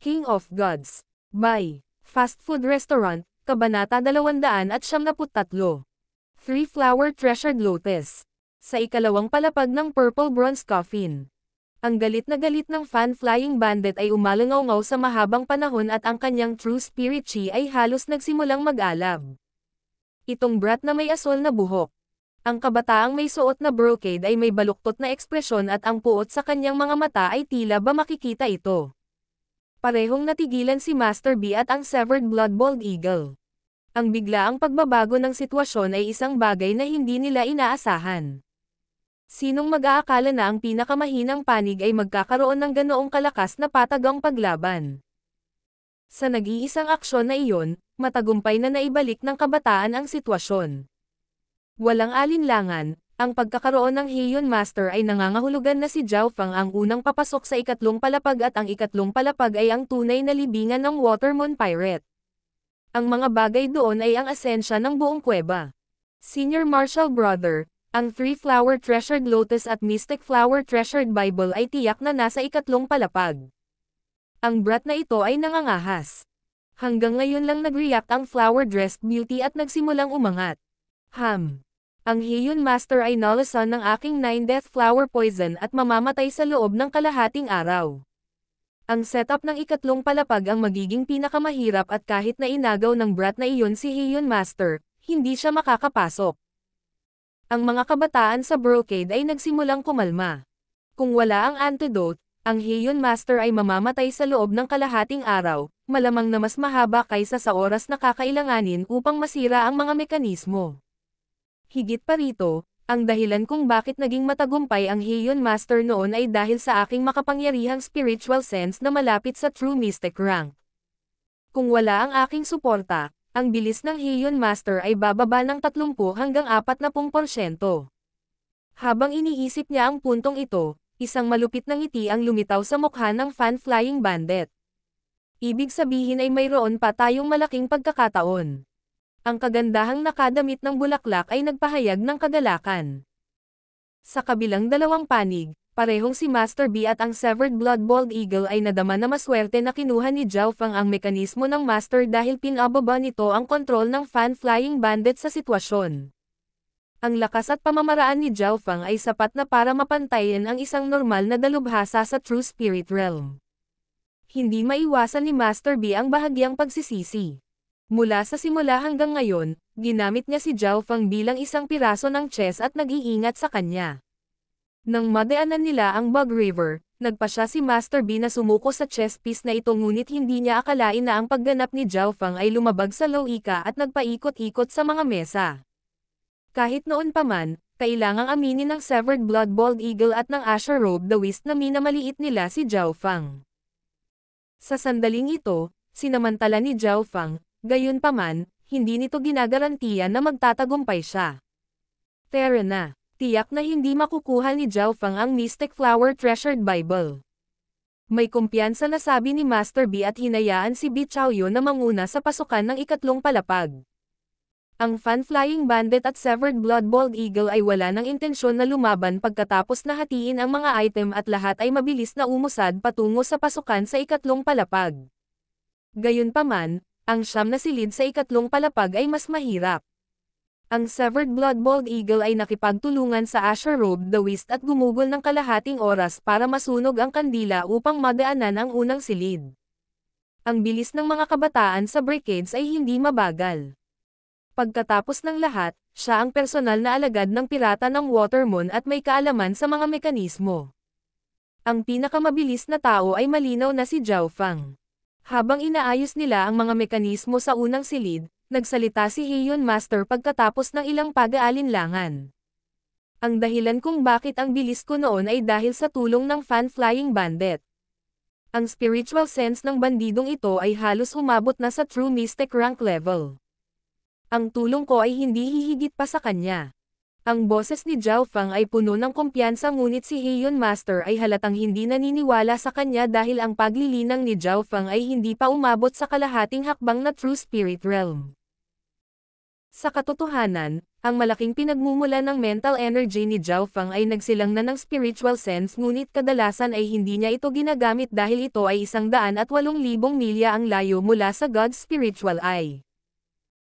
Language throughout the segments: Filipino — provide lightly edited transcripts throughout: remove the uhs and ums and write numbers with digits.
King of Gods. By Fast Food Restaurant, Kabanata 273. Three Flower Treasured Lotus. Sa ikalawang palapag ng Purple Bronze Coffin. Ang galit na galit ng fan-flying bandit ay umalangaw sa mahabang panahon at ang kanyang true spirit chi ay halos nagsimulang mag-alab. Itong brat na may asol na buhok. Ang kabataang may suot na brocade ay may baluktot na ekspresyon at ang puot sa kanyang mga mata ay tila ba makikita ito. Parehong natigilan si Master B at ang Severed Blood Bald Eagle. Ang biglaang pagbabago ng sitwasyon ay isang bagay na hindi nila inaasahan. Sinong mag-aakala na ang pinakamahinang panig ay magkakaroon ng ganoong kalakas na patagang paglaban? Sa nag-iisang aksyon na iyon, matagumpay na naibalik ng kabataan ang sitwasyon. Walang alinlangan, ang pagkakaroon ng Heian Master ay nangangahulugan na si Zhao Fang ang unang papasok sa ikatlong palapag at ang ikatlong palapag ay ang tunay na libingan ng Watermoon Pirate. Ang mga bagay doon ay ang asensya ng buong kuweba. Senior Martial Brother, ang Three Flower Treasured Lotus at Mystic Flower Treasured Bible ay tiyak na nasa ikatlong palapag. Ang brat na ito ay nangangahas. Hanggang ngayon lang nag-react ang Flower-Dressed Beauty at nagsimulang umangat. Ang Heian Master ay nalasan ng aking 9 Death Flower Poison at mamamatay sa loob ng kalahating araw. Ang setup ng ikatlong palapag ang magiging pinakamahirap at kahit na inagaw ng brat na iyon si Heian Master, hindi siya makakapasok. Ang mga kabataan sa brocade ay nagsimulang kumalma. Kung wala ang antidote, ang Heian Master ay mamamatay sa loob ng kalahating araw, malamang na mas mahaba kaysa sa oras na kakailanganin upang masira ang mga mekanismo. Higit pa rito, ang dahilan kung bakit naging matagumpay ang Heian Master noon ay dahil sa aking makapangyarihang spiritual sense na malapit sa True Mystic rank. Kung wala ang aking suporta, ang bilis ng Heian Master ay bababa ng 30 hanggang 40%. Habang iniisip niya ang puntong ito, isang malupit na ngiti ang lumitaw sa mukha ng fan-flying bandit. Ibig sabihin ay mayroon pa tayong malaking pagkakataon. Ang kagandahang nakadamit ng bulaklak ay nagpahayag ng kagalakan. Sa kabilang dalawang panig, parehong si Master B at ang Severed Blood Bald Eagle ay nadama na maswerte na kinuha ni Zhao Fang ang mekanismo ng Master dahil pinababa nito ang kontrol ng fan-flying bandit sa sitwasyon. Ang lakas at pamamaraan ni Zhao Fang ay sapat na para mapantayan ang isang normal na dalubhasa sa True Spirit Realm. Hindi maiwasan ni Master B ang bahagyang pagsisisi. Mula sa simula hanggang ngayon, ginamit niya si Zhao Fang bilang isang piraso ng chess at nag-iingat sa kanya. Nang madaanan nila ang Bug River, nagpa siya si Master B na sumuko sa chess piece na ito ngunit hindi niya akalain na ang pagganap ni Zhao Fang ay lumabag sa Loika at nagpaikot-ikot sa mga mesa. Kahit noon pa man, kailangang aminin ng Severed Blood Bald Eagle at ng Azure Robe the Wisp na minamaliit nila si Zhao Fang. Sa sandaling ito, sinamantala ni Zhao Fang, gayunpaman, hindi nito ginagarantiya na magtatagumpay siya. Tara na, tiyak na hindi makukuha ni Zhao Fang ang Mystic Flower Treasured Bible. May kumpiyansa na sabi ni Master B at hinayaan si Bi Chaoyu na manguna sa pasukan ng ikatlong palapag. Ang fan-flying bandit at Severed Blood Bald Eagle ay wala ng intensyon na lumaban pagkatapos na hatiin ang mga item at lahat ay mabilis na umusad patungo sa pasukan sa ikatlong palapag. Gayunpaman, ang siyam na silid sa ikatlong palapag ay mas mahirap. Ang Severed Blood Bald Eagle ay nakipagtulungan sa Azure Robe the Wisp at gumugol ng kalahating oras para masunog ang kandila upang madaanan ang unang silid. Ang bilis ng mga kabataan sa brigades ay hindi mabagal. Pagkatapos ng lahat, siya ang personal na alagad ng pirata ng Watermoon at may kaalaman sa mga mekanismo. Ang pinakamabilis na tao ay malinaw na si Zhao Fang. Habang inaayos nila ang mga mekanismo sa unang silid, nagsalita si Heian Master pagkatapos ng ilang pag-aalinlangan. Ang dahilan kung bakit ang bilis ko noon ay dahil sa tulong ng fan-flying bandit. Ang spiritual sense ng bandidong ito ay halos umabot na sa True Mystic rank level. Ang tulong ko ay hindi hihigit pa sa kanya. Ang boses ni Zhao Fang ay puno ng kumpiyansa ngunit si Heian Master ay halatang hindi naniniwala sa kanya dahil ang paglilinang ni Zhao Fang ay hindi pa umabot sa kalahating hakbang na True Spirit Realm. Sa katotohanan, ang malaking pinagmumula ng mental energy ni Zhao Feng ay nagsilang na ng spiritual sense ngunit kadalasan ay hindi niya ito ginagamit dahil ito ay 108,000 milya ang layo mula sa God's spiritual eye.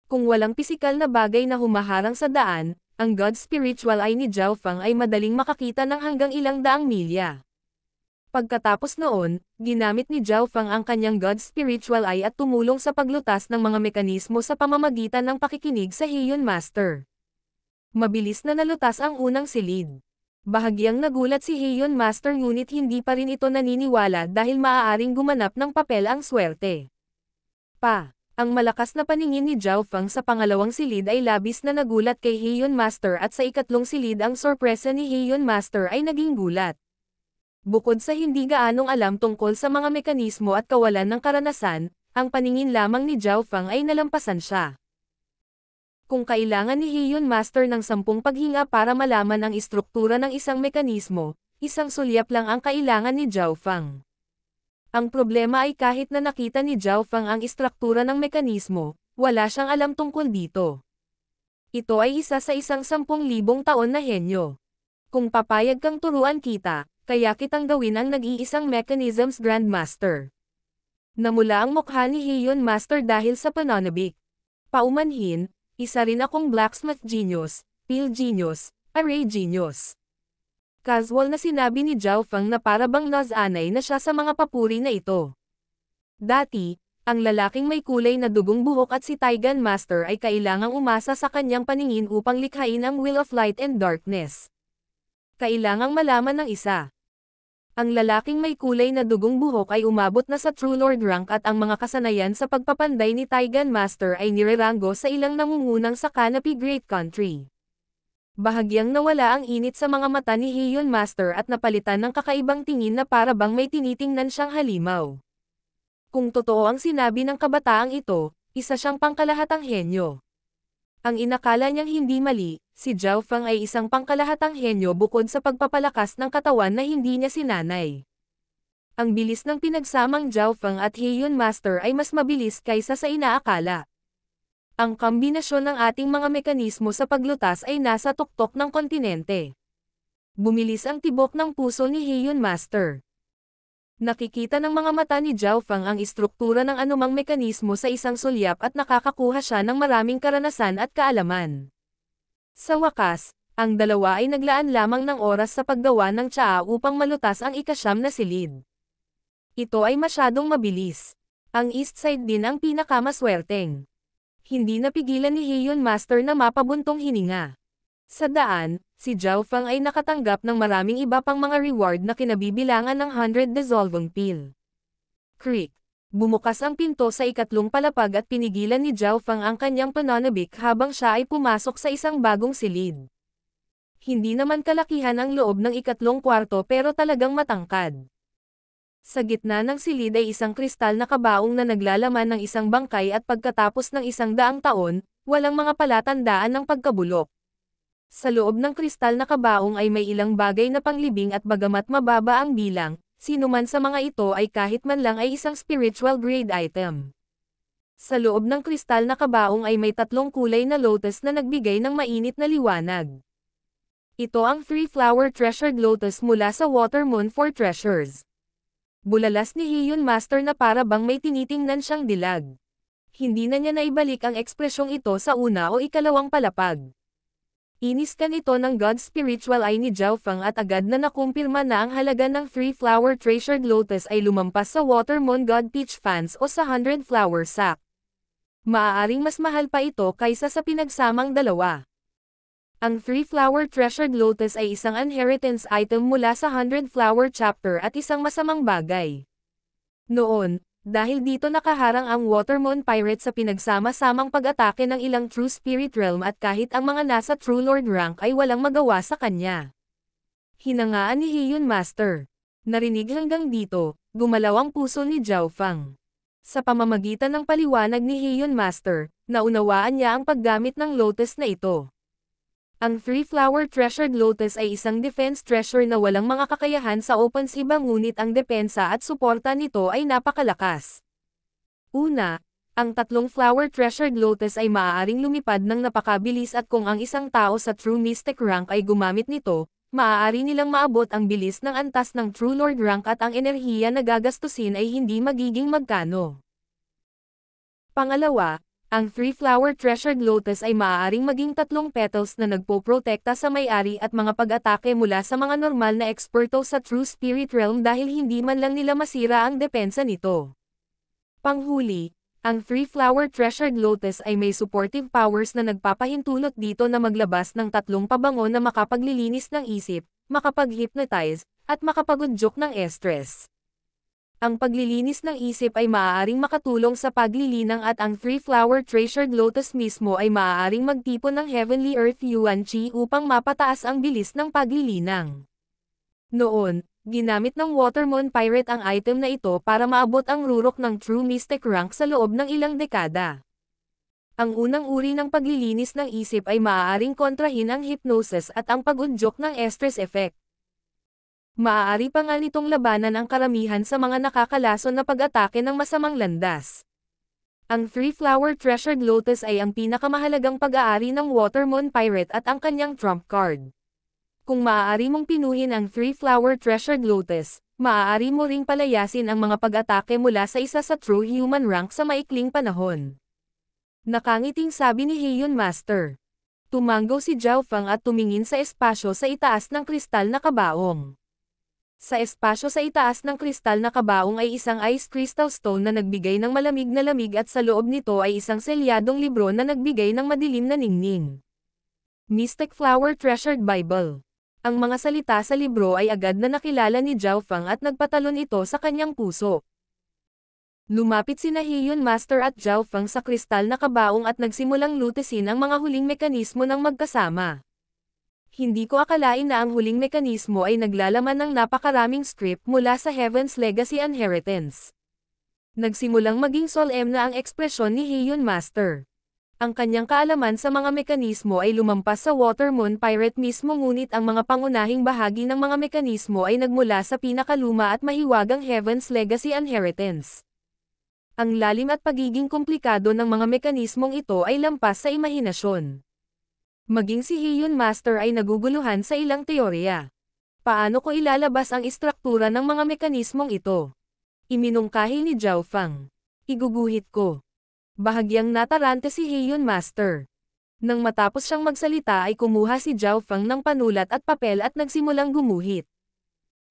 Kung walang pisikal na bagay na humaharang sa daan, ang God's spiritual eye ni Zhao Feng ay madaling makakita ng hanggang ilang daang milya. Pagkatapos noon, ginamit ni Zhao Feng ang kanyang God's spiritual eye at tumulong sa paglutas ng mga mekanismo sa pamamagitan ng pakikinig sa Heian Master. Mabilis na nalutas ang unang silid. Bahagyang nagulat si Heian Master ngunit hindi pa rin ito naniniwala dahil maaaring gumanap ng papel ang swerte. Ang malakas na paningin ni Zhao Feng sa pangalawang silid ay labis na nagulat kay Heian Master at sa ikatlong silid ang sorpresa ni Heian Master ay naging gulat. Bukod sa hindi gaanong alam tungkol sa mga mekanismo at kawalan ng karanasan, ang paningin lamang ni Zhao Feng ay nalampasan siya. Kung kailangan ni Heian Master ng 10 paghinga para malaman ang istruktura ng isang mekanismo, isang sulyap lang ang kailangan ni Zhao Feng. Ang problema ay kahit na nakita ni Zhao Feng ang istruktura ng mekanismo, wala siyang alam tungkol dito. Ito ay isa sa isang 10,000 taon na henyo. Kung papayag kang turuan kita, kaya kitang gawin ang nag-iisang Mechanisms Grandmaster. Namula ang mukha ni Heian Master dahil sa pananabik. Paumanhin, isa rin akong blacksmith genius, peel genius, array genius. Casual na sinabi ni Zhao Feng na para bang nasanay na siya sa mga papuri na ito. Dati, ang lalaking may kulay na dugong buhok at si Taigan Master ay kailangang umasa sa kanyang paningin upang likhain ang Will of Light and Darkness. Kailangang malaman ng isa. Ang lalaking may kulay na dugong buhok ay umabot na sa True Lord rank at ang mga kasanayan sa pagpapanday ni Taigan Master ay nireranggo sa ilang nangungunang sa Canopy Great Country. Bahagyang nawala ang init sa mga mata ni Heian Master at napalitan ng kakaibang tingin na para bang may tinitingnan siyang halimaw. Kung totoo ang sinabi ng kabataang ito, isa siyang pangkalahatang henyo. Ang inakala niyang hindi mali, si Zhao Feng ay isang pangkalahatang henyo bukod sa pagpapalakas ng katawan na hindi niya sinanay. Ang bilis ng pinagsamang Zhao Feng at Heian Master ay mas mabilis kaysa sa inaakala. Ang kombinasyon ng ating mga mekanismo sa paglutas ay nasa tuktok ng kontinente. Bumilis ang tibok ng puso ni Heian Master. Nakikita ng mga mata ni Zhao Feng ang istruktura ng anumang mekanismo sa isang sulyap at nakakakuha siya ng maraming karanasan at kaalaman. Sa wakas, ang dalawa ay naglaan lamang ng oras sa paggawa ng tsaa upang malutas ang ika-9 na silid. Ito ay masyadong mabilis. Ang East Side din ang pinakamaswerteng. Hindi napigilan ni Heian Master na mapabuntong hininga. Sa daan, si Zhao Feng ay nakatanggap ng maraming iba pang mga reward na kinabibilangan ng 100 dissolving peel. Creak. Bumukas ang pinto sa ikatlong palapag at pinigilan ni Zhao Feng ang kanyang pananabik habang siya ay pumasok sa isang bagong silid. Hindi naman kalakihan ang loob ng ikatlong kwarto pero talagang matangkad. Sa gitna ng silid ay isang kristal na kabaong na naglalaman ng isang bangkay at pagkatapos ng 100 taon, walang mga palatandaan ng pagkabulok. Sa loob ng kristal na kabaong ay may ilang bagay na panglibing at bagamat mababa ang bilang, sino man sa mga ito ay kahit man lang ay isang spiritual grade item. Sa loob ng kristal na kabaong ay may 3 kulay na lotus na nagbigay ng mainit na liwanag. Ito ang 3-flower treasured lotus mula sa Water Moon for Treasures. Bulalas ni Heian Master na para bang may tinitingnan siyang dilag. Hindi na niya naibalik ang ekspresyong ito sa una o ikalawang palapag. Iniskan ito ng God's spiritual eye ni Zhao Feng at agad na nakumpirma na ang halaga ng 3-flower treasured lotus ay lumampas sa Water Moon God Peach Fans o sa 100-flower sack. Maaaring mas mahal pa ito kaysa sa pinagsamang dalawa. Ang 3-flower treasured lotus ay isang inheritance item mula sa 100-flower chapter at isang masamang bagay. Noon, dahil dito nakaharang ang Watermoon Pirate sa pinagsama-samang pag-atake ng ilang True Spirit Realm at kahit ang mga nasa True Lord rank ay walang magawa sa kanya. Hinangaan ni Heian Master. Narinig hanggang dito, gumalaw ang puso ni Zhao Feng. Sa pamamagitan ng paliwanag ni Heian Master, naunawaan niya ang paggamit ng lotus na ito. Ang 3-flower treasured lotus ay isang defense treasure na walang mga kakayahan sa offensive ngunit ang depensa at suporta nito ay napakalakas. Una, Ang tatlong flower treasured lotus ay maaaring lumipad ng napakabilis at kung ang isang tao sa True Mystic rank ay gumamit nito, maaari nilang maabot ang bilis ng antas ng True Lord rank at ang enerhiya na gagastusin ay hindi magiging magkano. Pangalawa, ang 3-flower treasured lotus ay maaaring maging 3 petals na nagpoprotekta sa may-ari at mga pag-atake mula sa mga normal na eksperto sa True Spirit Realm dahil hindi man lang nila masira ang depensa nito. Panghuli, ang 3-flower treasured lotus ay may supportive powers na nagpapahintulot dito na maglabas ng 3 pabango na makapaglilinis ng isip, makapag-hypnotize, at makapagudyok ng estress. Ang paglilinis ng isip ay maaaring makatulong sa paglilinang at ang 3-flower treasured lotus mismo ay maaaring magtipon ng Heavenly Earth Yuan Qi upang mapataas ang bilis ng paglilinang. Noon, ginamit ng Watermoon Pirate ang item na ito para maabot ang rurok ng True Mystic rank sa loob ng ilang dekada. Ang unang uri ng paglilinis ng isip ay maaaring kontrahin ang hypnosis at ang pagudyok ng estress effect. Maaari pa nga nitong labanan ang karamihan sa mga nakakalason na pag-atake ng masamang landas. Ang 3-flower treasured lotus ay ang pinakamahalagang pag-aari ng Watermoon Pirate at ang kanyang trump card. Kung maaari mong pinuhin ang 3-flower treasured lotus, maaari mo ring palayasin ang mga pag-atake mula sa isa sa true human rank sa maikling panahon. Nakangiting sabi ni Heian Master. Tumango si Zhao Feng at tumingin sa espasyo sa itaas ng kristal na kabaong. Sa espasyo sa itaas ng kristal na kabaong ay isang ice crystal stone na nagbigay ng malamig na lamig at sa loob nito ay isang selyadong libro na nagbigay ng madilim na ningning. Mystic Flower Treasured Bible. Ang mga salita sa libro ay agad na nakilala ni Zhao Feng at nagpatalon ito sa kanyang puso. Lumapit sina Heian Master at Zhao Feng sa kristal na kabaong at nagsimulang lutesin ang mga huling mekanismo ng magkasama. Hindi ko akalain na ang huling mekanismo ay naglalaman ng napakaraming script mula sa Heaven's Legacy Inheritance. Nagsimulang maging solemn na ang ekspresyon ni Heian Master. Ang kanyang kaalaman sa mga mekanismo ay lumampas sa Watermoon Pirate mismo ngunit ang mga pangunahing bahagi ng mga mekanismo ay nagmula sa pinakaluma at mahiwagang Heaven's Legacy Inheritance. Ang lalim at pagiging komplikado ng mga mekanismong ito ay lampas sa imahinasyon. Maging si Heian Master ay naguguluhan sa ilang teorya. Paano ko ilalabas ang istruktura ng mga mekanismong ito? Iminungkahi ni Zhao Feng. Iguguhit ko. Bahagyang natarante si Heian Master. Nang matapos siyang magsalita ay kumuha si Zhao Feng ng panulat at papel at nagsimulang gumuhit.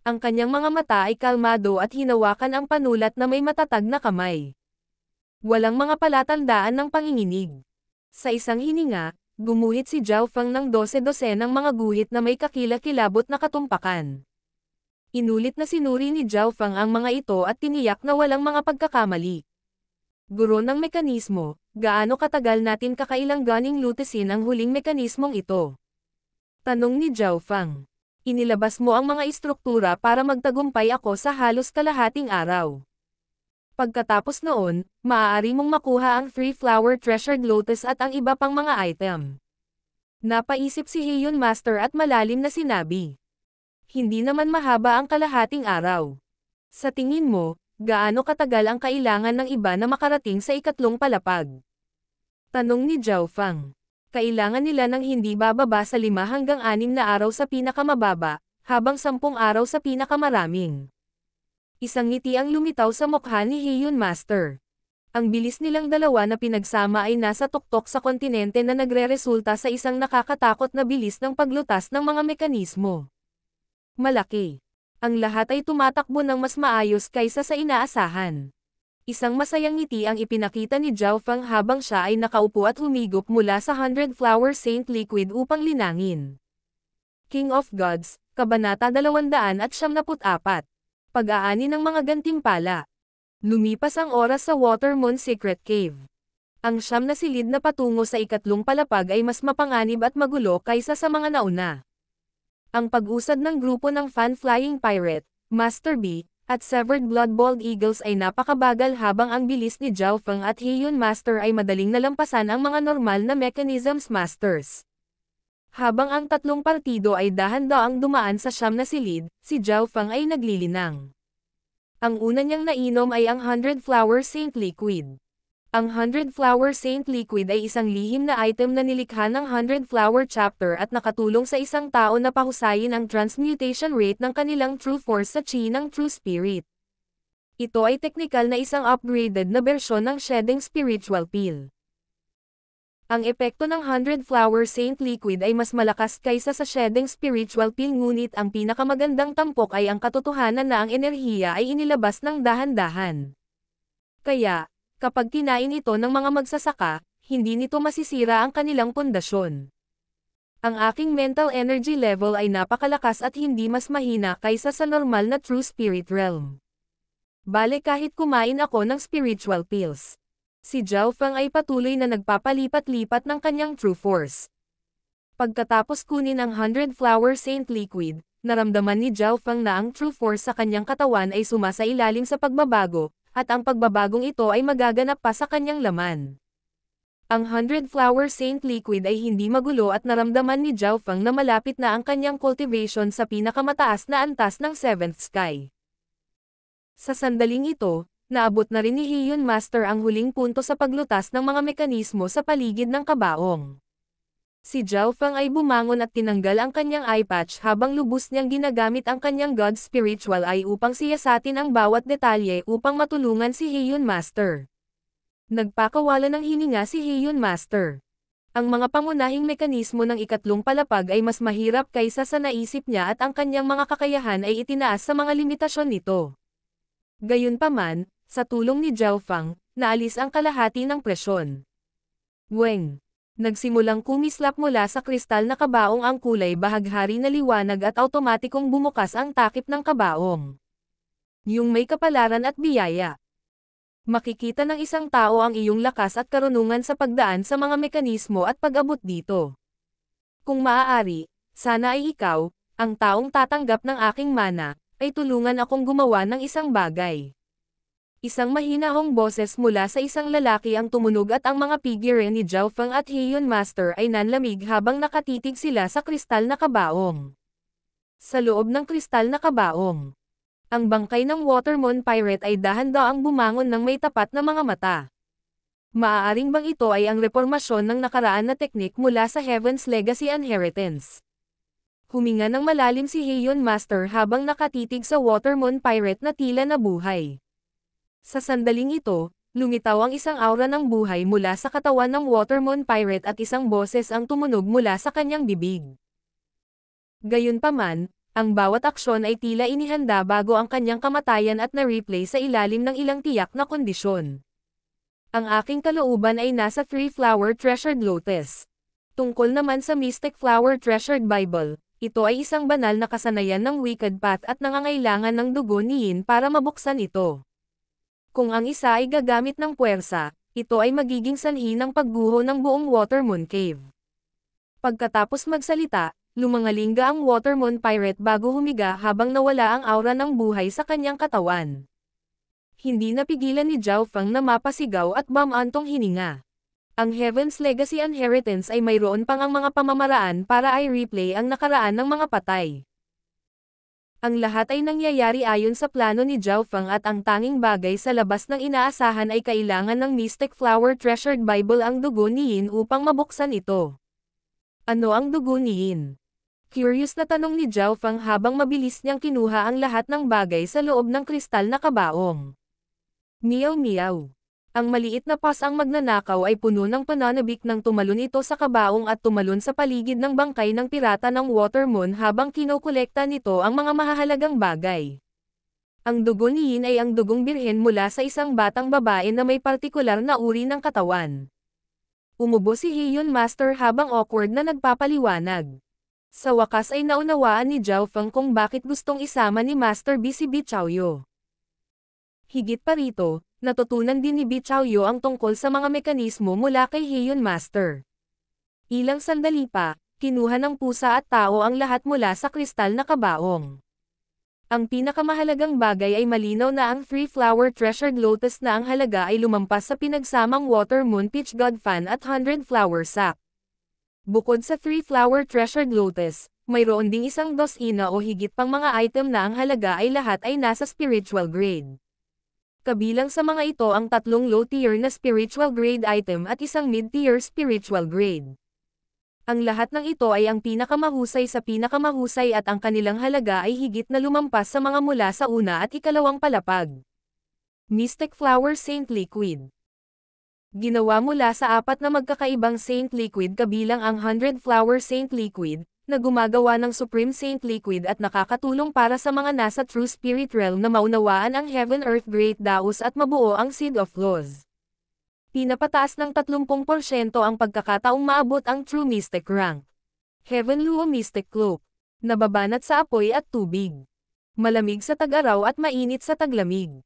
Ang kanyang mga mata ay kalmado at hinawakan ang panulat na may matatag na kamay. Walang mga palatandaan ng panginginig. Sa isang hininga, gumuhit si Zhao Feng ng 12-dosenang mga guhit na may kakilakilabot na katumpakan. Inulit na sinuri ni Zhao Feng ang mga ito at tiniyak na walang mga pagkakamali. Guro ng mekanismo, gaano katagal natin kakailanganing lutesin ang huling mekanismong ito? Tanong ni Zhao Feng. Inilabas mo ang mga istruktura para magtagumpay ako sa halos kalahating araw. Pagkatapos noon, maaari mong makuha ang 3-flower treasured lotus at ang iba pang mga item. Napaisip si Heian Master at malalim na sinabi. Hindi naman mahaba ang kalahating araw. Sa tingin mo, gaano katagal ang kailangan ng iba na makarating sa ikatlong palapag? Tanong ni Zhao Feng. Kailangan nila ng hindi bababa sa 5 hanggang 6 na araw sa pinakamababa, habang 10 araw sa pinakamaraming. Isang ngiti ang lumitaw sa mukha ni Heian Master. Ang bilis nilang dalawa na pinagsama ay nasa tuktok sa kontinente na nagreresulta sa isang nakakatakot na bilis ng paglutas ng mga mekanismo. Malaki. Ang lahat ay tumatakbo ng mas maayos kaysa sa inaasahan. Isang masayang ngiti ang ipinakita ni Zhao Feng habang siya ay nakaupo at humigop mula sa 100-flower Saint Liquid upang linangin. King of Gods, Kabanata 274. Pag-aani ng mga gantimpala. Lumipas ang oras sa Watermoon Secret Cave. Ang 9 na silid na patungo sa ikatlong palapag ay mas mapanganib at magulo kaysa sa mga nauna. Ang pag-usad ng grupo ng Fan-Flying Pirate, Master B, at Severed Blood-Balled Eagles ay napakabagal habang ang bilis ni Zhao Feng at Heian Master ay madaling nalampasan ang mga normal na mechanisms masters. Habang ang tatlong partido ay dahan-daang dumaan sa 9 na silid, si Zhao Feng ay naglilinang. Ang una niyang nainom ay ang 100-flower Saint Liquid. Ang 100 Flower Saint Liquid ay isang lihim na item na nilikha ng 100 Flower Chapter at nakatulong sa isang tao na pahusayin ang transmutation rate ng kanilang True Force sa Chi ng True Spirit. Ito ay teknikal na isang upgraded na bersyon ng Shedding Spiritual Peel. Ang epekto ng 100 Flower Saint Liquid ay mas malakas kaysa sa Shedding Spiritual Peel, ngunit ang pinakamagandang tampok ay ang katotohanan na ang enerhiya ay inilabas ng dahan-dahan. Kaya, kapag kinain ito ng mga magsasaka, hindi nito masisira ang kanilang pundasyon. Ang aking mental energy level ay napakalakas at hindi mas mahina kaysa sa normal na True Spirit Realm. Bale kahit kumain ako ng spiritual pills. Si Zhao Feng ay patuloy na nagpapalipat-lipat ng kanyang True Force. Pagkatapos kunin ang 100 Flower Saint Liquid, naramdaman ni Zhao Feng na ang True Force sa kanyang katawan ay sumasailalim sa pagbabago, at ang pagbabagong ito ay magaganap pa sa kanyang laman. Ang 100 Flower Saint Liquid ay hindi magulo at naramdaman ni Zhao Feng na malapit na ang kanyang cultivation sa pinakamataas na antas ng 7th sky. Sa sandaling ito, naabot na rin ni Heian Master ang huling punto sa paglutas ng mga mekanismo sa paligid ng kabaong. Si Zhao Feng ay bumangon at tinanggal ang kanyang eye patch habang lubos niyang ginagamit ang kanyang God Spiritual Eye upang siyasatin ang bawat detalye upang matulungan si Heian Master. Nagpakawala ng hininga si Heian Master. Ang mga pangunahing mekanismo ng ikatlong palapag ay mas mahirap kaysa sa naisip niya at ang kanyang mga kakayahan ay itinaas sa mga limitasyon nito. Gayunpaman, sa tulong ni Zhao Feng, naalis ang kalahati ng presyon. Weng. Nagsimulang kumislap mula sa kristal na kabaong ang kulay bahaghari na liwanag at automatikong bumukas ang takip ng kabaong. Yung may kapalaran at biyaya. Makikita ng isang tao ang iyong lakas at karunungan sa pagdaan sa mga mekanismo at pag-abot dito. Kung maaari, sana ay ikaw, ang taong tatanggap ng aking mana, ay tulungan akong gumawa ng isang bagay. Isang mahinahong boses mula sa isang lalaki ang tumunog at ang mga figure ni Zhao Feng at Heian Master ay nanlamig habang nakatitig sila sa kristal na kabaong. Sa loob ng kristal na kabaong, ang bangkay ng Watermoon Pirate ay dahan-daang bumangon ng may tapat na mga mata. Maaaring bang ito ay ang reformasyon ng nakaraan na teknik mula sa Heaven's Legacy Inheritance? Huminga ng malalim si Heian Master habang nakatitig sa Watermoon Pirate na tila nabuhay. Sa sandaling ito, lumitaw ang isang aura ng buhay mula sa katawan ng Watermoon Pirate at isang boses ang tumunog mula sa kanyang bibig. Gayunpaman, ang bawat aksyon ay tila inihanda bago ang kanyang kamatayan at na-replay sa ilalim ng ilang tiyak na kondisyon. Ang aking kalooban ay nasa 3 Flower Treasured Lotus. Tungkol naman sa Mystic Flower Treasured Bible, ito ay isang banal na kasanayan ng Wicked Path at nangangailangan ng dugo ni Yin para mabuksan ito. Kung ang isa ay gagamit ng puwersa, ito ay magiging sanhi ng pagguho ng buong Watermoon Cave. Pagkatapos magsalita, lumangalingga ang Watermoon Pirate bago humiga habang nawala ang aura ng buhay sa kanyang katawan. Hindi napigilan ni Zhao Feng na mapasigaw at bumantong hininga. Ang Heaven's Legacy Inheritance ay mayroon pang ang mga pamamaraan para ay replay ang nakaraan ng mga patay. Ang lahat ay nangyayari ayon sa plano ni Zhao Feng at ang tanging bagay sa labas ng inaasahan ay kailangan ng Mystic Flower Treasured Bible ang dugo ni Yin upang mabuksan ito. Ano ang dugo ni Yin? Curious na tanong ni Zhao Feng habang mabilis niyang kinuha ang lahat ng bagay sa loob ng kristal na kabaong. Meow meow. Ang maliit na paws ang magnanakaw ay puno ng pananabik nang tumalon ito sa kabaong at tumalon sa paligid ng bangkay ng pirata ng Watermoon habang kinokolekta nito ang mga mahahalagang bagay. Ang dugo ni Yin ay ang dugong birhen mula sa isang batang babae na may partikular na uri ng katawan. Umubo si Heian Master habang awkward na nagpapaliwanag. Sa wakas ay naunawaan ni Zhao Feng kung bakit gustong isama ni Master B si Bi Chaoyu. Higit pa rito, natutunan din ni Bi Chaoyu ang tungkol sa mga mekanismo mula kay Heian Master. Ilang sandali pa, kinuha ng pusa at tao ang lahat mula sa kristal na kabaong. Ang pinakamahalagang bagay ay malinaw na ang 3 Flower Treasured Lotus na ang halaga ay lumampas sa pinagsamang Watermoon Peach God Fan at 100 Flower Sack. Bukod sa 3 Flower Treasured Lotus, mayroon ding isang dosina o higit pang mga item na ang halaga ay lahat ay nasa spiritual grade. Kabilang sa mga ito ang 3 low-tier na spiritual grade item at isang mid-tier spiritual grade. Ang lahat ng ito ay ang pinakamahusay sa pinakamahusay at ang kanilang halaga ay higit na lumampas sa mga mula sa una at ikalawang palapag. Mystic Flower Saint Liquid. Ginawa mula sa 4 na magkakaibang Saint Liquid kabilang ang 100 Flower Saint Liquid, na gumagawa ng Supreme Saint Liquid at nakakatulong para sa mga nasa True Spirit Realm na maunawaan ang Heaven Earth Great Daos at mabuo ang Seed of Laws. Pinapataas ng 30% ang pagkakataong maabot ang True Mystic Rank. Heaven Luo Mystic Cloak. Nababanat sa apoy at tubig. Malamig sa tag-araw at mainit sa taglamig.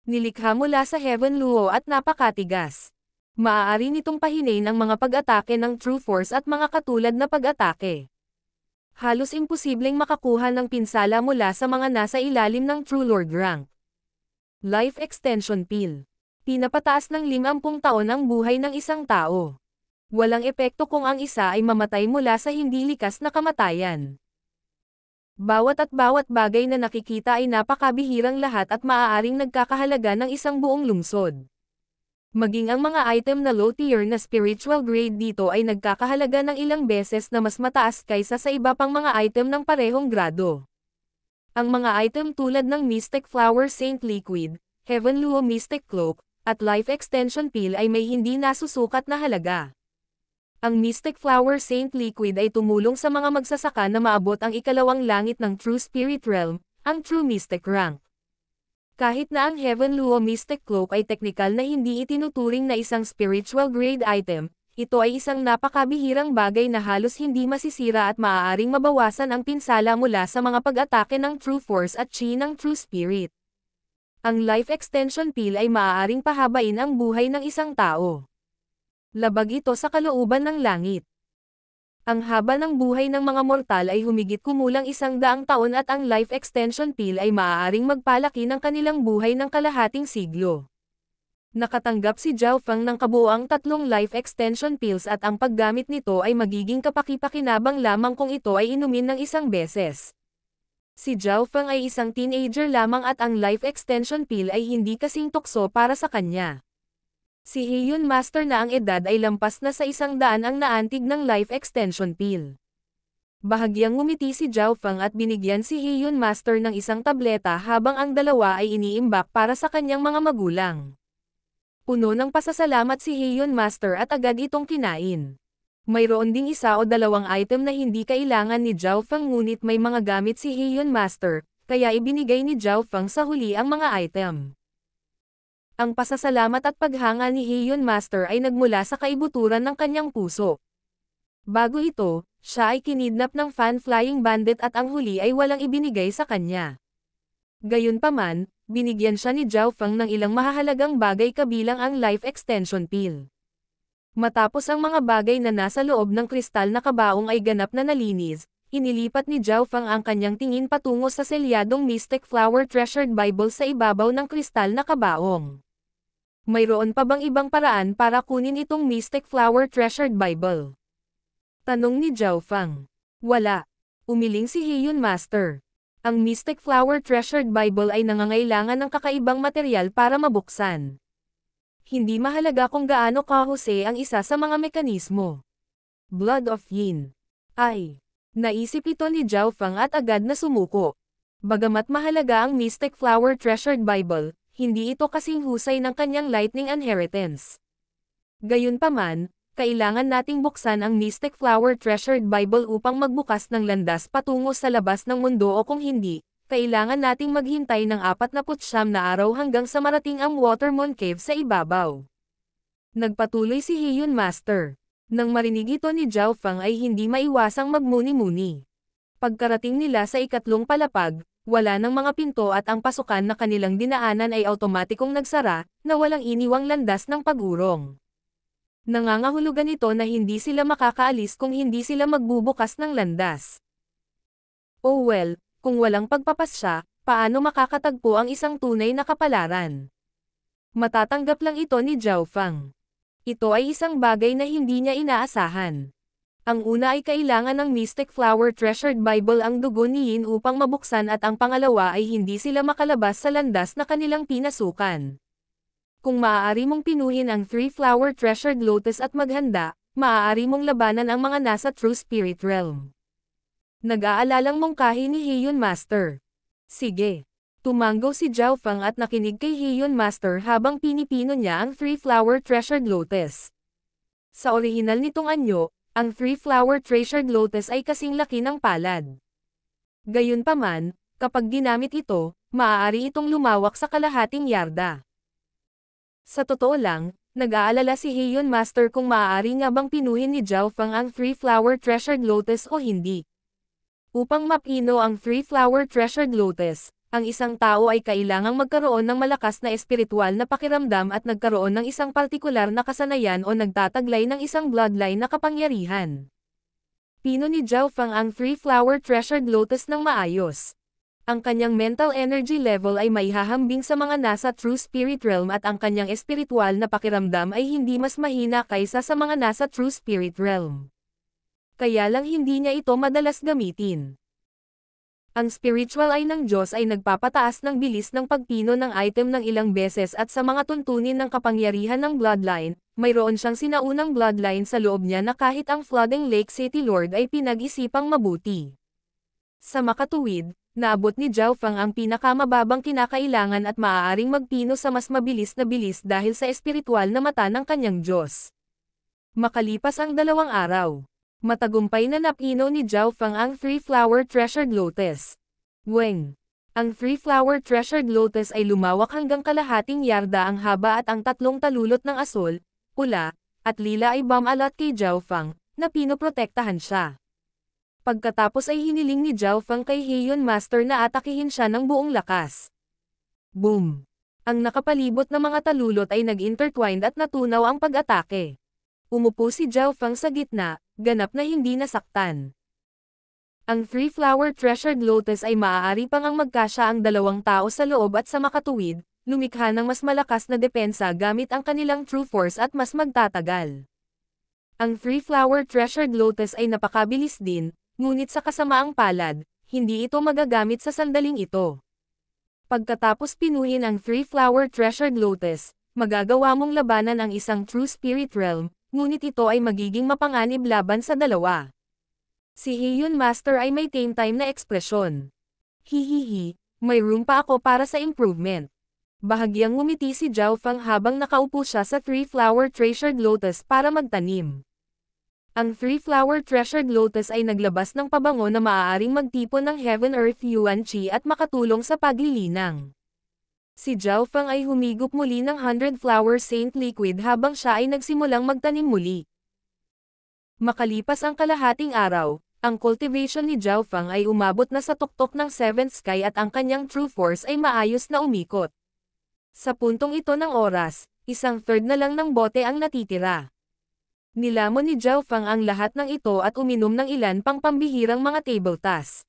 Nilikha mula sa Heaven Luo at napakatigas. Maaari nitong pahinain ang mga pag-atake ng True Force at mga katulad na pag-atake. Halos imposibleng makakuha ng pinsala mula sa mga nasa ilalim ng True Lord Rank. Life Extension Pill. Pinapataas ng 50 taon ang buhay ng isang tao. Walang epekto kung ang isa ay mamatay mula sa hindi likas na kamatayan. Bawat bagay na nakikita ay napakabihirang lahat at maaaring nagkakahalaga ng isang buong lungsod. Maging ang mga item na low-tier na spiritual grade dito ay nagkakahalaga ng ilang beses na mas mataas kaysa sa iba pang mga item ng parehong grado. Ang mga item tulad ng Mystic Flower Saint Liquid, Heaven Luo Mystic Cloak, at Life Extension Pill ay may hindi nasusukat na halaga. Ang Mystic Flower Saint Liquid ay tumulong sa mga magsasaka na maabot ang ikalawang langit ng True Spirit Realm, ang True Mystic Rank. Kahit na ang Heaven Luo Mystic Cloak ay teknikal na hindi itinuturing na isang spiritual grade item, ito ay isang napakabihirang bagay na halos hindi masisira at maaaring mabawasan ang pinsala mula sa mga pag-atake ng True Force at Chi ng True Spirit. Ang Life Extension Pill ay maaaring pahabain ang buhay ng isang tao. Labag ito sa kalooban ng langit. Ang haba ng buhay ng mga mortal ay humigit kumulang 100 taon at ang Life Extension Pill ay maaaring magpalaki ng kanilang buhay ng kalahating siglo. Nakatanggap si Zhao Feng ng kabuoang 3 Life Extension Pills at ang paggamit nito ay magiging kapaki-pakinabang lamang kung ito ay inumin ng isang beses. Si Zhao Feng ay isang teenager lamang at ang Life Extension Pill ay hindi kasing tukso para sa kanya. Si Heiyun Master na ang edad ay lampas na sa 100 ang naantig ng Life Extension Pill. Bahagyang ngumiti si Zhao Feng at binigyan si Heiyun Master ng isang tableta habang ang dalawa ay iniimbak para sa kanyang mga magulang. Puno ng pasasalamat si Heiyun Master at agad itong kinain. Mayroon ding 1 o 2 item na hindi kailangan ni Zhao Feng ngunit may mga gamit si Heiyun Master, kaya ibinigay ni Zhao Feng sa huli ang mga item. Ang pasasalamat at paghanga ni Heiyun Master ay nagmula sa kaibuturan ng kanyang puso. Bago ito, siya ay kinidnap ng fan-flying bandit at ang huli ay walang ibinigay sa kanya. Gayunpaman, binigyan siya ni Zhao Feng ng ilang mahahalagang bagay kabilang ang Life Extension Pill. Matapos ang mga bagay na nasa loob ng kristal na kabaong ay ganap na nalinis, inilipat ni Zhao Feng ang kanyang tingin patungo sa selyadong Mystic Flower Treasured Bible sa ibabaw ng kristal na kabaong. Mayroon pa bang ibang paraan para kunin itong Mystic Flower Treasured Bible? Tanong ni Zhao Feng. Wala. Umiling si Heiyun Master. Ang Mystic Flower Treasured Bible ay nangangailangan ng kakaibang material para mabuksan. Hindi mahalaga kung gaano kahusay ang isa sa mga mekanismo. Blood of Yin. Ay. Naisip ito ni Zhao Feng at agad na sumuko. Bagamat mahalaga ang Mystic Flower Treasured Bible, hindi ito kasing husay ng kanyang lightning inheritance. Gayunpaman, kailangan nating buksan ang Mystic Flower Treasured Bible upang magbukas ng landas patungo sa labas ng mundo o kung hindi, kailangan nating maghintay ng 49 na araw hanggang sa marating ang Watermoon Cave sa ibabaw. Nagpatuloy si Heiyun Master. Nang marinig ito ni Zhao Feng ay hindi maiwasang magmuni-muni. Pagkarating nila sa ikatlong palapag, wala ng mga pinto at ang pasukan na kanilang dinaanan ay automatikong nagsara, na walang iniwang landas ng pag-urong. Nangangahulugan ito na hindi sila makakaalis kung hindi sila magbubukas ng landas. Oh well, kung walang pagpapasya, paano makakatagpo ang isang tunay na kapalaran? Matatanggap lang ito ni Zhao Feng. Ito ay isang bagay na hindi niya inaasahan. Ang una ay kailangan ng Mystic Flower Treasured Bible ang dugo ni Yin upang mabuksan at ang pangalawa ay hindi sila makalabas sa landas na kanilang pinasukan. Kung maaari mong pinuhin ang 3-flower treasured lotus at maghanda, maaari mong labanan ang mga nasa True Spirit Realm. Nag-aalalang mongkahi ni Heian Master. Sige. Tumango si Zhao Feng at nakinig kay Heian Master habang pinipino niya ang 3-flower treasured lotus. Sa orihinal nitong anyo, ang 3-flower treasured lotus ay kasing laki ng palad. Gayunpaman, kapag ginamit ito, maaari itong lumawak sa kalahating yarda. Sa totoo lang, nag-aalala si Heian Master kung maaari nga bang pinuhin ni Zhao Feng ang 3-flower treasured lotus o hindi. Upang mapino ang 3-flower treasured lotus, ang isang tao ay kailangang magkaroon ng malakas na espiritual na pakiramdam at nagkaroon ng isang partikular na kasanayan o nagtataglay ng isang bloodline na kapangyarihan. Pino ni Zhao Feng ang 3-flower treasured lotus ng maayos. Ang kanyang mental energy level ay maihahambing sa mga nasa True Spirit Realm at ang kanyang espiritual na pakiramdam ay hindi mas mahina kaysa sa mga nasa True Spirit Realm. Kaya lang hindi niya ito madalas gamitin. Ang spiritual eye ng Diyos ay nagpapataas ng bilis ng pagpino ng item ng ilang beses at sa mga tuntunin ng kapangyarihan ng bloodline, mayroon siyang sinaunang bloodline sa loob niya na kahit ang Flooding Lake City Lord ay pinag-isipang mabuti. Sa makatuwid, naabot ni Zhao Feng ang pinakamababang kinakailangan at maaaring magpino sa mas mabilis na bilis dahil sa espiritual na mata ng kanyang Diyos. Makalipas ang 2 araw. Matagumpay na napino ni Zhao Feng ang 3-flower treasured lotus. Weng. Ang 3-flower treasured lotus ay lumawak hanggang kalahating yarda ang haba at ang 3 talulot ng asul, pula, at lila ay bumalat kay Zhao Feng, na pinoprotektahan siya. Pagkatapos ay hiniling ni Zhao Feng kay Heian Master na atakihin siya ng buong lakas. Boom! Ang nakapalibot na mga talulot ay nag-intertwined at natunaw ang pag-atake. Umupo si Zhao Feng sa gitna, ganap na hindi nasaktan. Ang 3-flower treasured lotus ay maaari pang ang magkasya ang 2 tao sa loob at sa makatuwid, lumikha ng mas malakas na depensa gamit ang kanilang true force at mas magtatagal. Ang 3-flower treasured lotus ay napakabilis din, ngunit sa kasamaang palad, hindi ito magagamit sa sandaling ito. Pagkatapos pinuhin ang 3-flower treasured lotus, magagawa mong labanan ang isang True Spirit Realm, ngunit ito ay magiging mapanganib laban sa 2. Si Heian Master ay may tame time na ekspresyon. Hihihi, may room pa ako para sa improvement. Bahagyang ngumiti si Zhao Feng habang nakaupo siya sa 3-flower treasured lotus para magtanim. Ang 3-flower treasured lotus ay naglabas ng pabango na maaaring magtipon ng Heaven Earth Yuan Qi at makatulong sa paglilinang. Si Zhao Feng ay humigop muli ng 100-flower Saint Liquid habang siya ay nagsimulang magtanim muli. Makalipas ang kalahating araw, ang cultivation ni Zhao Feng ay umabot na sa tuktok ng 7th sky at ang kanyang true force ay maayos na umikot. Sa puntong ito ng oras, 1/3 na lang ng bote ang natitira. Nilamon ni Zhao Feng ang lahat ng ito at uminom ng ilan pang pambihirang mga table tas.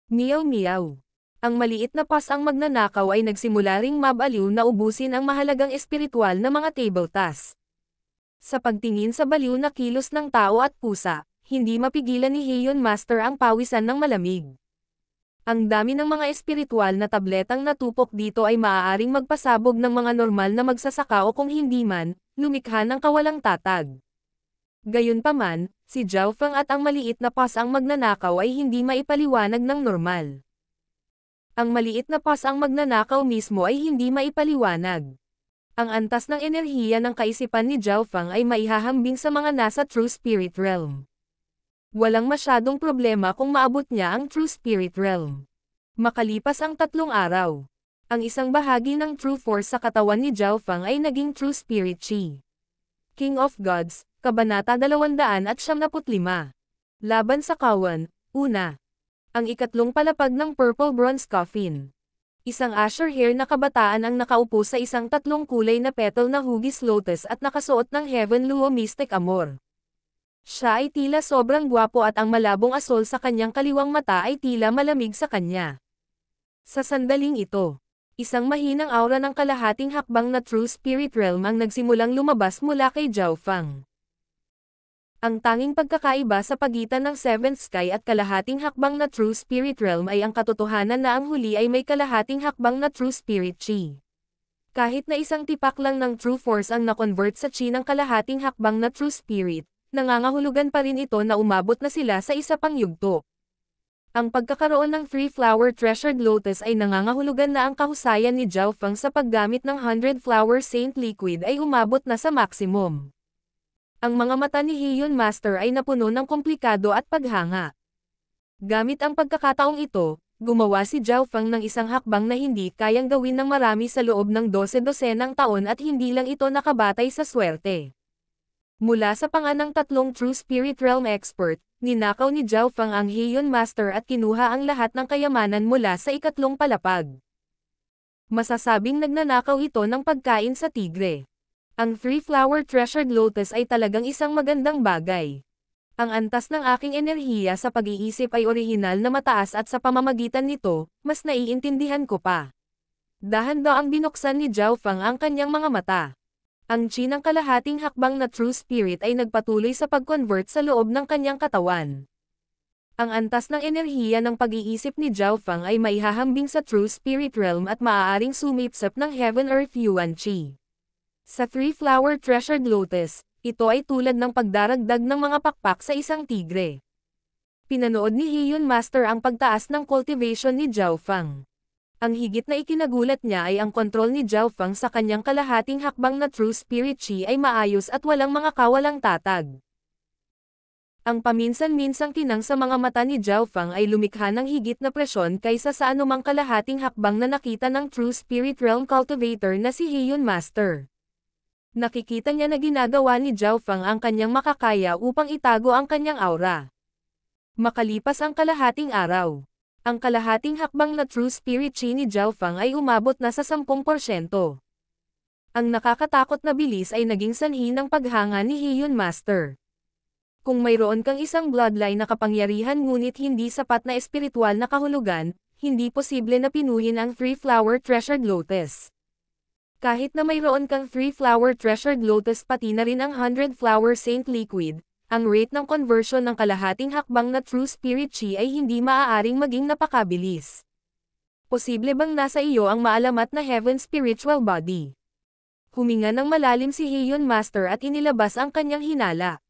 Meow meow. Ang maliit na pas ang magnanakaw ay nagsimula ring mabaliw na ubusin ang mahalagang espiritual na mga table tas. Sa pagtingin sa baliw na kilos ng tao at pusa, hindi mapigilan ni Heian Master ang pawisan ng malamig. Ang dami ng mga espiritual na tabletang natupok dito ay maaaring magpasabog ng mga normal na magsasaka o kung hindi man, lumikha ng kawalang tatag. Gayunpaman, si Zhao Feng at ang maliit na pas ang magnanakaw ay hindi maipaliwanag ng normal. Ang maliit na pas ang magnanakaw mismo ay hindi maipaliwanag. Ang antas ng enerhiya ng kaisipan ni Zhao Feng ay maihahambing sa mga nasa True Spirit Realm. Walang masyadong problema kung maabot niya ang True Spirit Realm. Makalipas ang 3 araw, ang isang bahagi ng True Force sa katawan ni Zhao Feng ay naging True Spirit Qi. King of Gods, Kabanata 295. Laban sa Kawan, 1. Ang ikatlong palapag ng Purple Bronze Coffin. Isang azure hair na kabataan ang nakaupo sa isang 3 kulay na petal na hugis lotus at nakasuot ng Heaven Luo Mystic Amor. Siya ay tila sobrang gwapo at ang malabong asol sa kanyang kaliwang mata ay tila malamig sa kanya. Sa sandaling ito, isang mahinang aura ng kalahating hakbang na True Spirit Realm ang nagsimulang lumabas mula kay Zhao Feng. Ang tanging pagkakaiba sa pagitan ng 7th sky at kalahating hakbang na True Spirit Realm ay ang katotohanan na ang huli ay may kalahating hakbang na True Spirit Qi. Kahit na isang tipak lang ng True Force ang na-convert sa chi ng kalahating hakbang na True Spirit, nangangahulugan pa rin ito na umabot na sila sa isa pang yugto. Ang pagkakaroon ng 3-flower Treasured Lotus ay nangangahulugan na ang kahusayan ni Zhao Feng sa paggamit ng 100-flower Saint Liquid ay umabot na sa maximum. Ang mga mata ni Heian Master ay napuno ng komplikado at paghanga. Gamit ang pagkakataong ito, gumawa si Zhao Feng ng isang hakbang na hindi kayang gawin ng marami sa loob ng 12-dosenang taon at hindi lang ito nakabatay sa swerte. Mula sa panganang tatlong True Spirit Realm Expert, ninakaw ni Zhao Feng ang Heian Master at kinuha ang lahat ng kayamanan mula sa ikatlong palapag. Masasabing nagnanakaw ito ng pagkain sa tigre. Ang 3-flower Treasured Lotus ay talagang isang magandang bagay. Ang antas ng aking enerhiya sa pag-iisip ay orihinal na mataas at sa pamamagitan nito, mas naiintindihan ko pa. Dahan-daang binuksan ni Zhao Feng ang kanyang mga mata. Ang chi ng kalahating hakbang na True Spirit ay nagpatuloy sa pag-convert sa loob ng kanyang katawan. Ang antas ng enerhiya ng pag-iisip ni Zhao Feng ay maihahambing sa True Spirit Realm at maaaring sumipsip ng Heaven Earth Yuan Chi. Sa 3-flower Treasured Lotus, ito ay tulad ng pagdaragdag ng mga pakpak sa isang tigre. Pinanood ni Heian Master ang pagtaas ng cultivation ni Zhao Feng. Ang higit na ikinagulat niya ay ang kontrol ni Zhao Feng sa kanyang kalahating hakbang na True Spirit Chi ay maayos at walang mga kawalang tatag. Ang paminsan-minsang tinang sa mga mata ni Zhao Feng ay lumikha ng higit na presyon kaysa sa anumang kalahating hakbang na nakita ng True Spirit Realm Cultivator na si Heian Master. Nakikita niya na ginagawa ni Zhao Feng ang kanyang makakaya upang itago ang kanyang aura. Makalipas ang kalahating araw, ang kalahating hakbang na True Spirit Chi ni Zhao Feng ay umabot na sa 10%. Ang nakakatakot na bilis ay naging sanhi ng paghanga ni Heian Master. Kung mayroon kang isang bloodline na kapangyarihan ngunit hindi sapat na espiritual na kahulugan, hindi posible na pinuhin ang 3-flower Treasured Lotus. Kahit na mayroon kang 3-flower Treasured Lotus pati na rin ang 100-flower Saint Liquid, ang rate ng conversion ng kalahating hakbang na True Spirit Chi ay hindi maaaring maging napakabilis. Posible bang nasa iyo ang maalamat na Heaven Spiritual Body? Huminga ng malalim si Heian Master at inilabas ang kanyang hinala.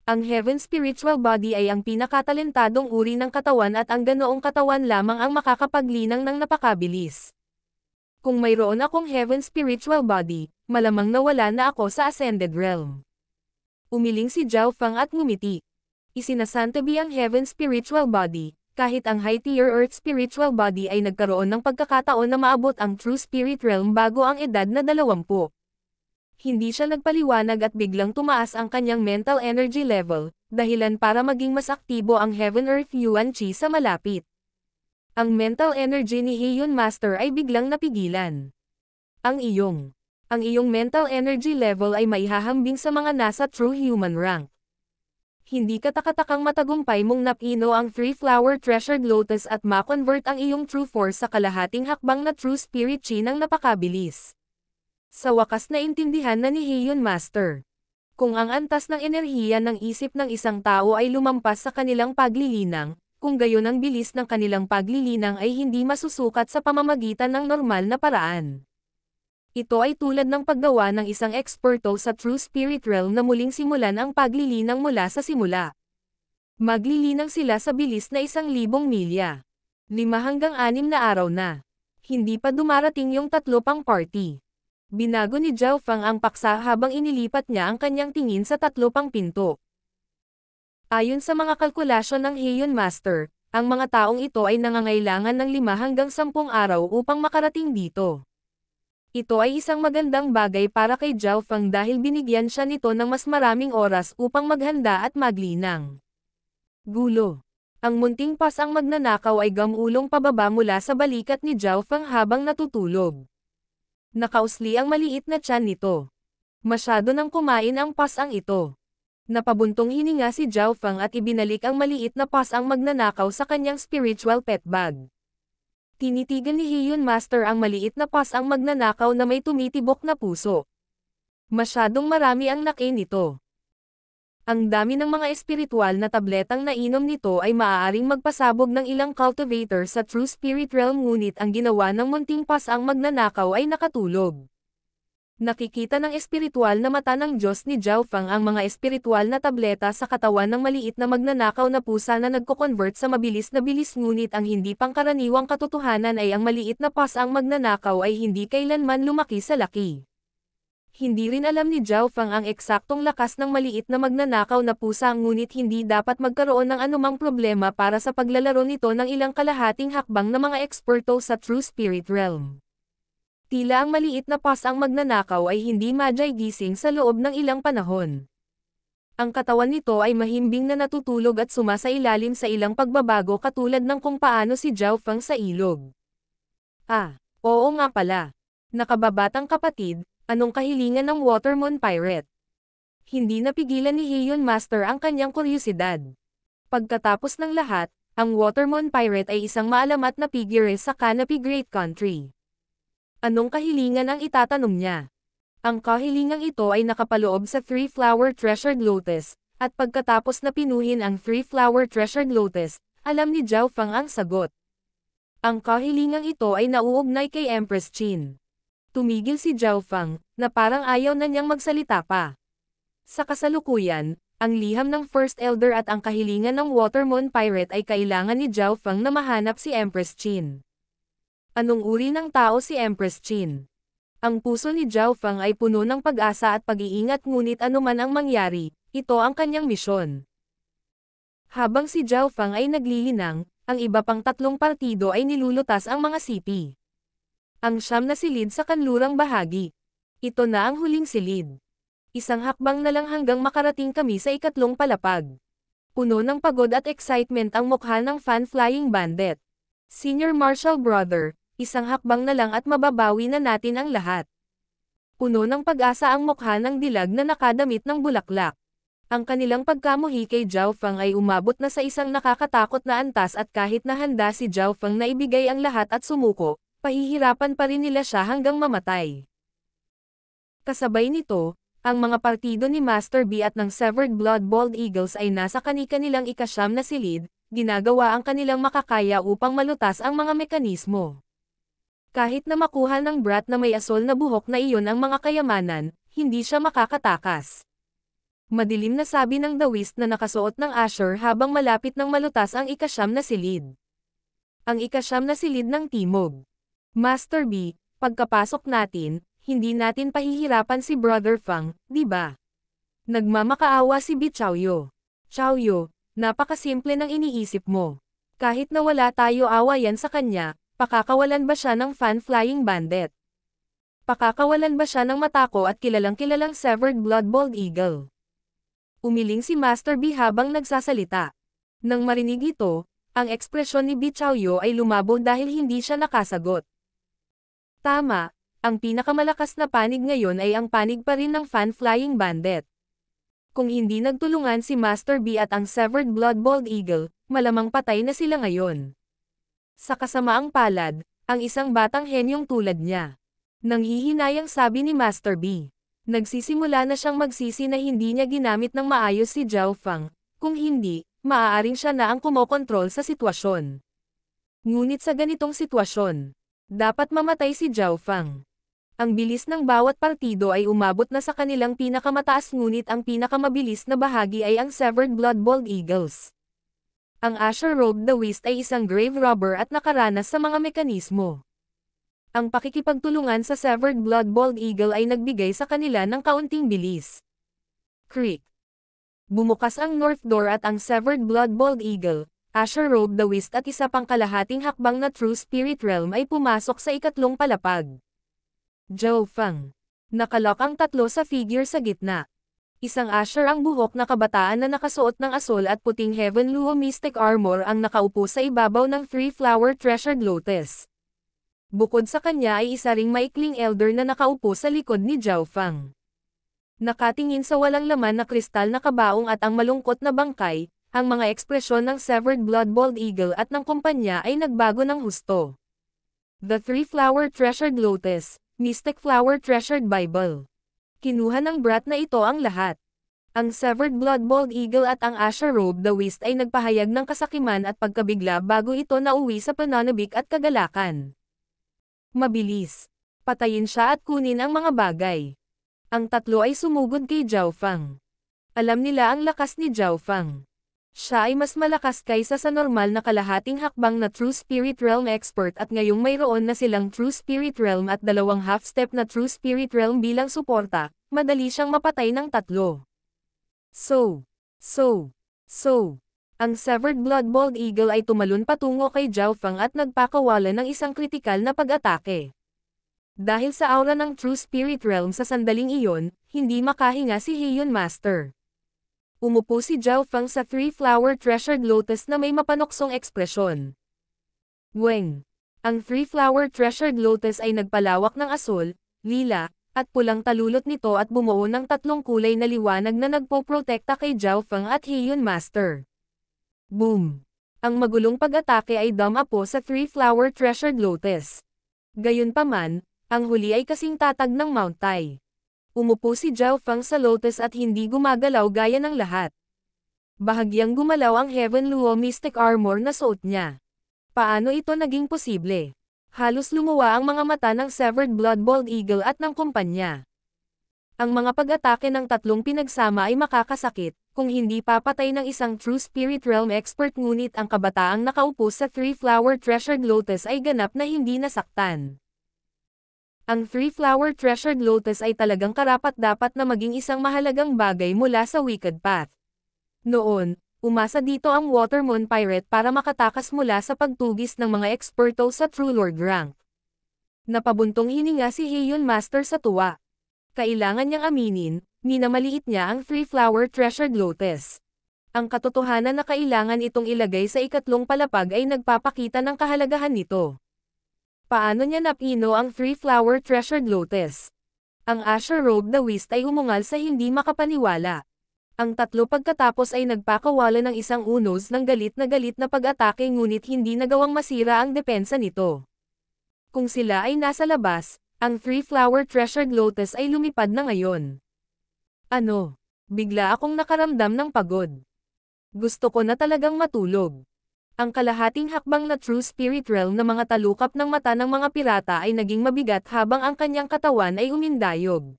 Ang Heaven Spiritual Body ay ang pinakatalentadong uri ng katawan at ang ganoong katawan lamang ang makakapaglinang ng napakabilis. Kung mayroon akong Heaven Spiritual Body, malamang nawala na ako sa Ascended Realm. Umiling si Zhao Feng at ngumiti. Isinasantabi ang Heaven Spiritual Body, kahit ang High-tier Earth Spiritual Body ay nagkaroon ng pagkakataon na maabot ang True Spirit Realm bago ang edad na 20. Hindi siya nagpaliwanag at biglang tumaas ang kanyang mental energy level, dahilan para maging mas aktibo ang Heaven Earth Yuan Chi sa malapit. Ang mental energy ni Heian Master ay biglang napigilan. Ang iyong mental energy level ay maihahambing sa mga nasa true human rank. Hindi katakatakang matagumpay mong napino ang 3-flower Treasured Lotus at ma-convert ang iyong true force sa kalahating hakbang na True Spirit Chi ng napakabilis. Sa wakas na intindihan na ni Heian Master. Kung ang antas ng enerhiya ng isip ng isang tao ay lumampas sa kanilang paglilinang, kung gayon ang bilis ng kanilang paglilinang ay hindi masusukat sa pamamagitan ng normal na paraan. Ito ay tulad ng paggawa ng isang eksperto sa True Spirit Realm na muling simulan ang paglilinang mula sa simula. Maglilinang sila sa bilis na 1,000 milya. 5 hanggang 6 na araw na. Hindi pa dumarating yung 3 pang party. Binago ni Zhao Feng ang paksa habang inilipat niya ang kanyang tingin sa 3 pang pinto. Ayon sa mga kalkulasyon ng Heian Master, ang mga taong ito ay nangangailangan ng 5 hanggang 10 araw upang makarating dito. Ito ay isang magandang bagay para kay Zhao Feng dahil binigyan siya nito ng mas maraming oras upang maghanda at maglinang. Gulo. Ang munting pas ang magnanakaw ay gamulong pababa mula sa balikat ni Zhao Feng habang natutulog. Nakausli ang maliit na tiyan nito. Masyado nang kumain ang pas ang ito. Napabuntong hininga si Zhao Feng at ibinalik ang maliit na pas ang magnanakaw sa kanyang spiritual pet bag. Tinitigan ni Heian Master ang maliit na pas ang magnanakaw na may tumitibok na puso. Masyadong marami ang nakain nito. Ang dami ng mga espiritual na tabletang nainom nito ay maaaring magpasabog ng ilang cultivator sa True Spirit Realm ngunit ang ginawa ng munting pas ang magnanakaw ay nakatulog. Nakikita ng espiritual na mata ng Diyos ni Zhao Feng ang mga espiritual na tableta sa katawan ng maliit na magnanakaw na pusa na nagko-convert sa mabilis na bilis, ngunit ang hindi pangkaraniwang katotohanan ay ang maliit na pasaang magnanakaw ay hindi kailanman lumaki sa laki. Hindi rin alam ni Zhao Feng ang eksaktong lakas ng maliit na magnanakaw na pusa, ngunit hindi dapat magkaroon ng anumang problema para sa paglalaro nito ng ilang kalahating hakbang na mga eksperto sa True Spirit Realm. Tila ang maliit na pasaang magnanakaw ay hindi madyay gising sa loob ng ilang panahon. Ang katawan nito ay mahimbing na natutulog at sumasailalim sa ilang pagbabago katulad ng kung paano si Zhao Feng sa ilog. Oo nga pala. Nakababatang kapatid, anong kahilingan ng Watermoon Pirate? Hindi napigilan ni Heian Master ang kanyang kuryosidad. Pagkatapos ng lahat, ang Watermoon Pirate ay isang maalamat na figure sa Canopy Great Country. Anong kahilingan ang itatanong niya? Ang kahilingang ito ay nakapaloob sa 3-flower treasured lotus, at pagkatapos na pinuhin ang 3-flower treasured lotus, alam ni Zhao Feng ang sagot. Ang kahilingang ito ay nauugnay kay Empress Qin. Tumigil si Zhao Feng, na parang ayaw na niyang magsalita pa. Sa kasalukuyan, ang liham ng First Elder at ang kahilingan ng Watermoon Pirate ay kailangan ni Zhao Feng na mahanap si Empress Qin. Anong uri ng tao si Empress Qin? Ang puso ni Zhao Feng ay puno ng pag-asa at pag-iingat, ngunit anuman ang mangyari, ito ang kanyang misyon. Habang si Zhao Feng ay naglilinang, ang iba pang 3 partido ay nilulutas ang mga sipi. Ang 9 na silid sa kanlurang bahagi. Ito na ang huling silid. Isang hakbang na lang hanggang makarating kami sa ikatlong palapag. Puno ng pagod at excitement ang mukha ng fan-flying bandit. Senior Marshal Brother, isang hakbang na lang at mababawi na natin ang lahat. Puno ng pag-asa ang mukha ng dilag na nakadamit ng bulaklak. Ang kanilang pagkamuhi kay Zhao Feng ay umabot na sa isang nakakatakot na antas, at kahit na handa si Zhao Feng na ibigay ang lahat at sumuko, pahihirapan pa rin nila siya hanggang mamatay. Kasabay nito, ang mga partido ni Master B at ng Severed Blood Bald Eagles ay nasa kani-kanilang ika-9 na silid, ginagawa ang kanilang makakaya upang malutas ang mga mekanismo. Kahit na makuha ng brat na may asol na buhok na iyon ang mga kayamanan, hindi siya makakatakas. Madilim na sabi ng Dawist na nakasuot ng Asher habang malapit ng malutas ang ika-9 na silid. Ang ika-9 na silid ng Timog. Master B, pagkapasok natin, hindi natin pahihirapan si Brother Feng, di ba? Nagmamakaawa si Bi Chaoyu. Chaoyu, napakasimple ng iniisip mo. Kahit na wala tayo awayan sa kanya, pakakawalan ba siya ng fan-flying bandit? Pakakawalan ba siya ng matako at kilalang-kilalang Severed Blood Bald Eagle? Umiling si Master B habang nagsasalita. Nang marinig ito, ang ekspresyon ni Bi Chaoyu ay lumabo dahil hindi siya nakasagot. Tama, ang pinakamalakas na panig ngayon ay ang panig pa rin ng fan-flying bandit. Kung hindi nagtulungan si Master B at ang Severed Blood Bald Eagle, malamang patay na sila ngayon. Sa kasamaang palad, ang isang batang henyong tulad niya. Nanghihinayang sabi ni Master B. Nagsisimula na siyang magsisi na hindi niya ginamit ng maayos si Zhao Feng, kung hindi, maaaring siya na ang kumokontrol sa sitwasyon. Ngunit sa ganitong sitwasyon, dapat mamatay si Zhao Feng. Ang bilis ng bawat partido ay umabot na sa kanilang pinakamataas, ngunit ang pinakamabilis na bahagi ay ang Severed Blood Bald Eagles. Ang Asher Robed Dawist ay isang grave robber at nakaranas sa mga mekanismo. Ang pakikipagtulungan sa Severed Blood Bald Eagle ay nagbigay sa kanila ng kaunting bilis. Creak. Bumukas ang North Door at ang Severed Blood Bald Eagle, Asher Robed Dawist at isa pang kalahating hakbang na True Spirit Realm ay pumasok sa ikatlong palapag. Zhao Feng. Nakalock ang 3 sa figure sa gitna. Isang Asher ang buhok na kabataan na nakasuot ng asol at puting Heaven Luo Mystic Armor ang nakaupo sa ibabaw ng 3-flower treasured lotus. Bukod sa kanya ay isa ring maikling elder na nakaupo sa likod ni Zhao Feng. Nakatingin sa walang laman na kristal na kabaong at ang malungkot na bangkay, ang mga ekspresyon ng Severed Blood Bald Eagle at ng kumpanya ay nagbago ng husto. The 3-flower treasured lotus, Mystic Flower treasured Bible. Kinuha ng brat na ito ang lahat. Ang Severed Blood Bald Eagle at ang Asher Robed Dawist ay nagpahayag ng kasakiman at pagkabigla bago ito nauwi sa pananabik at kagalakan. Mabilis. Patayin siya at kunin ang mga bagay. Ang tatlo ay sumugod kay Zhao Fang. Alam nila ang lakas ni Zhao Fang. Siya ay mas malakas kaysa sa normal na kalahating hakbang na True Spirit Realm expert at ngayong mayroon na silang True Spirit Realm at dalawang half-step na True Spirit Realm bilang suporta, madali siyang mapatay ng tatlo. So. Ang Severed Blood Bald Eagle ay tumalon patungo kay Zhao Fang at nagpakawala ng isang kritikal na pag-atake. Dahil sa aura ng True Spirit Realm sa sandaling iyon, hindi makahinga si Heian Master. Umupo si Zhao Fang sa Three-Flower Treasured Lotus na may mapanoksong ekspresyon. Weng! Ang Three-Flower Treasured Lotus ay nagpalawak ng asul, lila, at pulang talulot nito at bumuo ng tatlong kulay na liwanag na nagpoprotekta kay Zhao Fang at Heian Master. Boom! Ang magulong pag-atake ay dumapo sa Three-Flower Treasured Lotus. Gayunpaman, ang huli ay kasing tatag ng Mount Tai. Umupo si Zhao Fang sa lotus at hindi gumagalaw gaya ng lahat. Bahagyang gumalaw ang Heaven Luo Mystic Armor na suot niya. Paano ito naging posible? Halos lumuwa ang mga mata ng Severed Blood Bald Eagle at ng kumpanya. Ang mga pag-atake ng tatlong pinagsama ay makakasakit, kung hindi papatay ng isang True Spirit Realm expert ngunit ang kabataang nakaupo sa Three-Flower Treasured Lotus ay ganap na hindi nasaktan. Ang Three-Flower Treasured Lotus ay talagang karapat-dapat na maging isang mahalagang bagay mula sa Wicked Path. Noon, umasa dito ang Watermoon Pirate para makatakas mula sa pagtugis ng mga eksperto sa True Lord rank. Napabuntong hininga si Heian Master sa tuwa. Kailangan niyang aminin, minamaliit niya ang Three-Flower Treasured Lotus. Ang katotohanan na kailangan itong ilagay sa ikatlong palapag ay nagpapakita ng kahalagahan nito. Paano niya napino ang Three-Flower Treasured Lotus? Ang Asher Robe the Whist ay umungal sa hindi makapaniwala. Ang tatlo pagkatapos ay nagpakawala ng isang unos ng galit na pag-atake ngunit hindi nagawang masira ang depensa nito. Kung sila ay nasa labas, ang Three-Flower Treasured Lotus ay lumipad na ngayon. Ano? Bigla akong nakaramdam ng pagod. Gusto ko na talagang matulog. Ang kalahating hakbang na True Spirit Realm na mga talukap ng mata ng mga pirata ay naging mabigat habang ang kanyang katawan ay umindayog.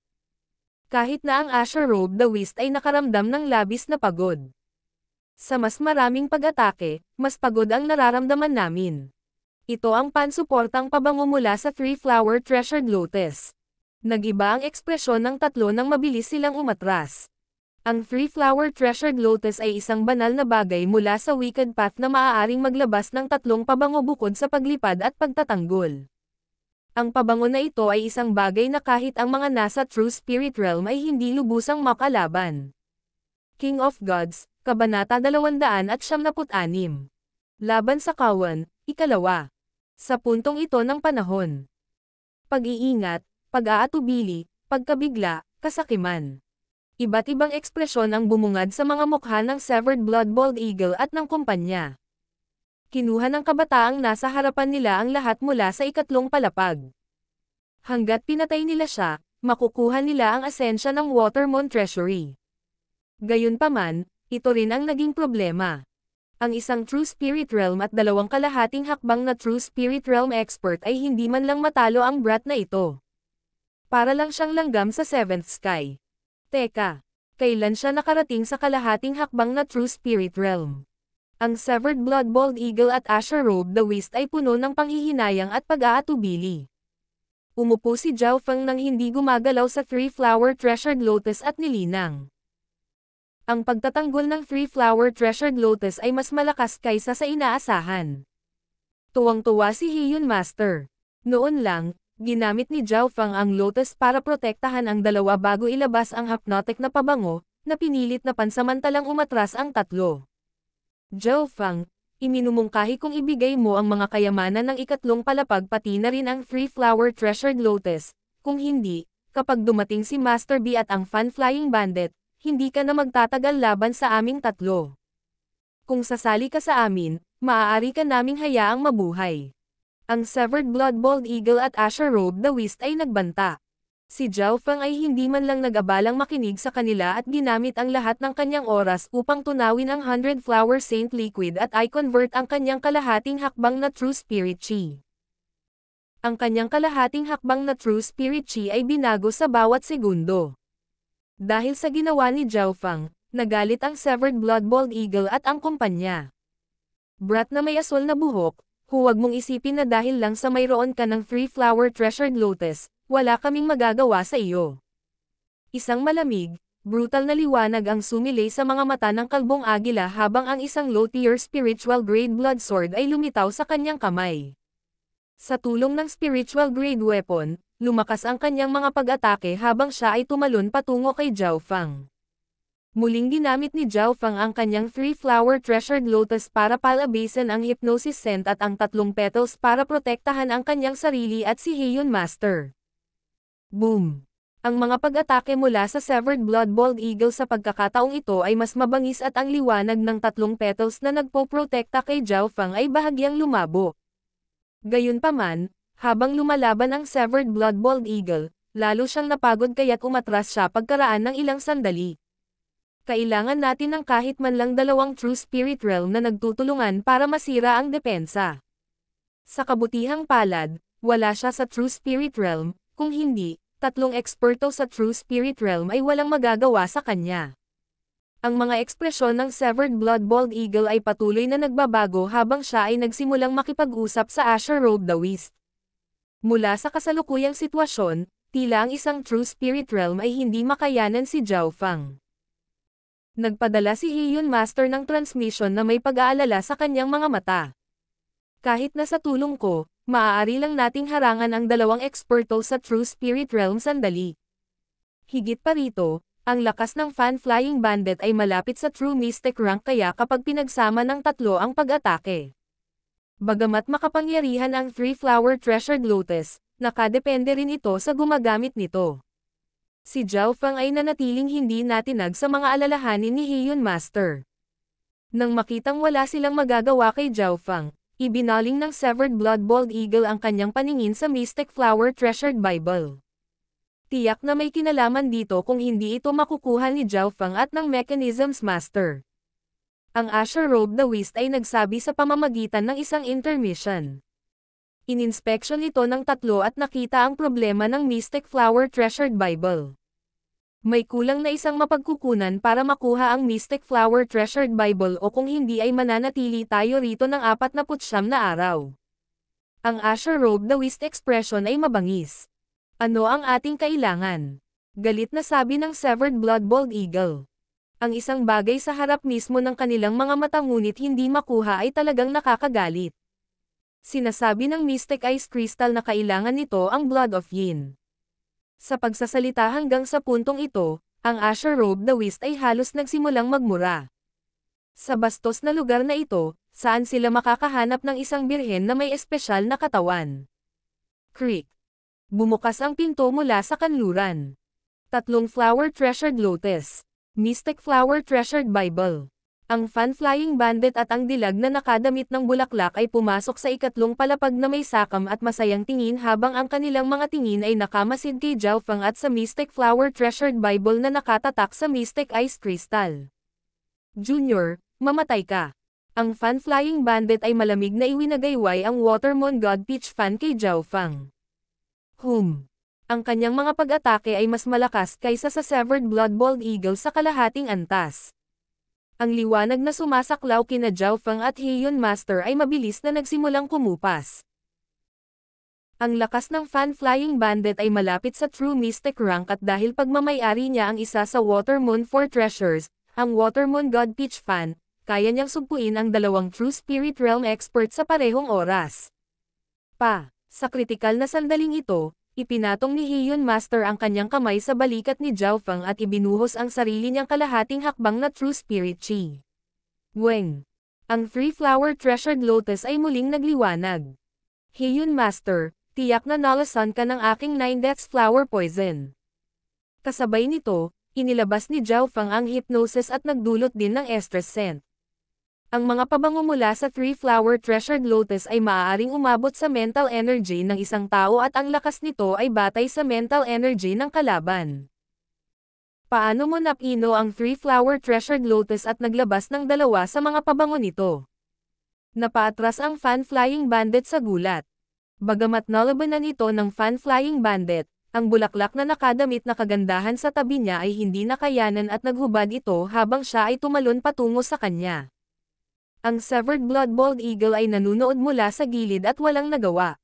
Kahit na ang Asher Robe the Whist ay nakaramdam ng labis na pagod. Sa mas maraming pag-atake, mas pagod ang nararamdaman namin. Ito ang pansuportang pabango mula sa Three-Flower Treasured Lotus. Nag-iba ang ekspresyon ng tatlo nang mabilis silang umatras. Ang Three-Flower Treasured Lotus ay isang banal na bagay mula sa Wicked Path na maaaring maglabas ng tatlong pabango bukod sa paglipad at pagtatanggol. Ang pabango na ito ay isang bagay na kahit ang mga nasa True Spirit Realm ay hindi lubusang makalaban. King of Gods, Kabanata 276. Laban sa Kawan, ikalawa. Sa puntong ito ng panahon. Pag-iingat, pag-aatubili, pagkabigla, kasakiman. Iba't ibang ekspresyon ang bumungad sa mga mukha ng Severed Blood Bald Eagle at ng kumpanya. Kinuha ng kabataang nasa harapan nila ang lahat mula sa ikatlong palapag. Hanggat pinatay nila siya, makukuha nila ang asensya ng Watermoon Treasury. Gayunpaman, ito rin ang naging problema. Ang isang True Spirit Realm at dalawang kalahating hakbang na True Spirit Realm expert ay hindi man lang matalo ang brat na ito. Para lang siyang langgam sa Seventh Sky. Teka, kailan siya nakarating sa kalahating hakbang na True Spirit Realm? Ang Severed Blood Bald Eagle at Asher Robe the Whist ay puno ng panghihinayang at pag-aatubili. Umupo si Zhao Fang nang hindi gumagalaw sa Three-Flower Treasured Lotus at nilinang. Ang pagtatanggol ng Three-Flower Treasured Lotus ay mas malakas kaysa sa inaasahan. Tuwang-tuwa si Heian Master. Noon lang, ginamit ni Zhao Fang ang Lotus para protektahan ang dalawa bago ilabas ang hypnotic na pabango, na pinilit na pansamantalang umatras ang tatlo. Zhao Fang, iminumungkahi kong ibigay mo ang mga kayamanan ng ikatlong palapag pati na rin ang Three-Flower Treasured Lotus, kung hindi, kapag dumating si Master B at ang Fan-Flying Bandit, hindi ka na magtatagal laban sa aming tatlo. Kung sasali ka sa amin, maaari ka naming hayaang mabuhay. Ang Severed Blood Bald Eagle at Asher Robe the Whist ay nagbanta. Si Zhao Fang ay hindi man lang nag-abalang makinig sa kanila at ginamit ang lahat ng kanyang oras upang tunawin ang 100 Flower Saint Liquid at i-convert ang kanyang kalahating hakbang na True Spirit Chi. Ang kanyang kalahating hakbang na True Spirit Chi ay binago sa bawat segundo. Dahil sa ginawa ni Zhao Fang, nagalit ang Severed Blood Bald Eagle at ang kumpanya. Brat na may aswal na buhok, huwag mong isipin na dahil lang sa mayroon ka ng 3-flower Treasured Lotus, wala kaming magagawa sa iyo. Isang malamig, brutal na liwanag ang sumilay sa mga mata ng kalbong agila habang ang isang low-tier spiritual grade blood sword ay lumitaw sa kanyang kamay. Sa tulong ng spiritual grade weapon, lumakas ang kanyang mga pag-atake habang siya ay tumalon patungo kay Zhao Fang. Muling ginamit ni Zhao Fang ang kanyang 3-flower Treasured Lotus para palabasin ang Hypnosis Scent at ang 3 petals para protektahan ang kanyang sarili at si Heian Master. Boom! Ang mga pag-atake mula sa Severed Blood Bald Eagle sa pagkakataong ito ay mas mabangis at ang liwanag ng 3 petals na nagpoprotekta kay Zhao Fang ay bahagyang lumabo. Gayunpaman, habang lumalaban ang Severed Blood Bald Eagle, lalo siyang napagod kaya't umatras siya pagkaraan ng ilang sandali. Kailangan natin ng kahit man lang 2 True Spirit Realm na nagtutulungan para masira ang depensa. Sa kabutihang palad, wala siya sa True Spirit Realm, kung hindi, 3 eksperto sa True Spirit Realm ay walang magagawa sa kanya. Ang mga ekspresyon ng Severed Blood Bald Eagle ay patuloy na nagbabago habang siya ay nagsimulang makipag-usap sa Asher Robe the Whist. Mula sa kasalukuyang sitwasyon, tila ang isang True Spirit Realm ay hindi makayanan si Zhao Fang. Nagpadala si Heian Master ng transmission na may pag-aalala sa kanyang mga mata. Kahit na sa tulong ko, maaari lang nating harangan ang 2 eksperto sa True Spirit Realm sandali. Higit pa rito, ang lakas ng Fan-Flying Bandit ay malapit sa True Mystic rank kaya kapag pinagsama ng 3 ang pag-atake. Bagamat makapangyarihan ang 3-flower Treasured Lotus, nakadepende rin ito sa gumagamit nito. Si Zhao Fang ay nanatiling hindi natinag sa mga alalahanin ni Heian Master. Nang makitang wala silang magagawa kay Zhao Fang, ibinaling ng Severed Blood Bald Eagle ang kanyang paningin sa Mystic Flower Treasured Bible. Tiyak na may kinalaman dito kung hindi ito makukuha ni Zhao Fang at ng Mechanisms Master. Ang Asher Robe the Whist ay nagsabi sa pamamagitan ng isang intermission. Ininspeksyon ito ng 3 at nakita ang problema ng Mystic Flower Treasured Bible. May kulang na isang mapagkukunan para makuha ang Mystic Flower Treasured Bible o kung hindi ay mananatili tayo rito ng 49 na araw. Ang Asher Robe the Whist expression ay mabangis. Ano ang ating kailangan? Galit na sabi ng Severed Blood Bald Eagle. Ang isang bagay sa harap mismo ng kanilang mga mata ngunit hindi makuha ay talagang nakakagalit. Sinasabi ng Mystic Ice Crystal na kailangan nito ang Blood of Yin. Sa pagsasalita hanggang sa puntong ito, ang Asher Robe the Whist ay halos nagsimulang magmura. Sa bastos na lugar na ito, saan sila makakahanap ng isang birhen na may espesyal na katawan? Creek. Bumukas ang pinto mula sa kanluran. 3 Flower Treasured Lotus. Mystic Flower Treasured Bible. Ang Fan-Flying Bandit at ang dilag na nakadamit ng bulaklak ay pumasok sa 3 palapag na may sakam at masayang tingin habang ang kanilang mga tingin ay nakamasid kay Zhao Fang at sa Mystic Flower Treasured Bible na nakatatak sa Mystic Ice Crystal. Junior, mamatay ka. Ang Fan-Flying Bandit ay malamig na iwinagayway ang Watermoon God Peach Fan kay Zhao Fang. Ang kanyang mga pag-atake ay mas malakas kaysa sa Severed Blood Bald Eagle sa kalahating antas. Ang liwanag na sumasaklaw kina Zhao Fang at Heian Master ay mabilis na nagsimulang kumupas. Ang lakas ng Fan-Flying Bandit ay malapit sa True Mystic rank at dahil pagmamay-ari niya ang isa sa Watermoon 4 treasures, ang Watermoon God Peach Fan, kaya niyang sugpuin ang 2 True Spirit Realm expert sa parehong oras. Sa kritikal na sandaling ito, ipinatong ni Heian Master ang kanyang kamay sa balikat ni Zhao Fang at ibinuhos ang sarili niyang kalahating hakbang na True Spirit Chi. Weng! Ang 3-flower Treasured Lotus ay muling nagliwanag. Heian Master, tiyak na nalasan ka ng aking 9 Death's Flower Poison. Kasabay nito, inilabas ni Zhao Fang ang hypnosis at nagdulot din ng estrus scent. Ang mga pabango mula sa 3-flower Treasured Lotus ay maaaring umabot sa mental energy ng isang tao at ang lakas nito ay batay sa mental energy ng kalaban. Paano mo napino ang 3-flower Treasured Lotus at naglabas ng 2 sa mga pabango nito? Napaatras ang Fan-Flying Bandit sa gulat. Bagamat nalabanan ito ng fan-flying bandit, ang bulaklak na nakadamit na kagandahan sa tabi niya ay hindi nakayanan at naghubad ito habang siya ay tumalon patungo sa kanya. Ang severed blood bald eagle ay nanunood mula sa gilid at walang nagawa.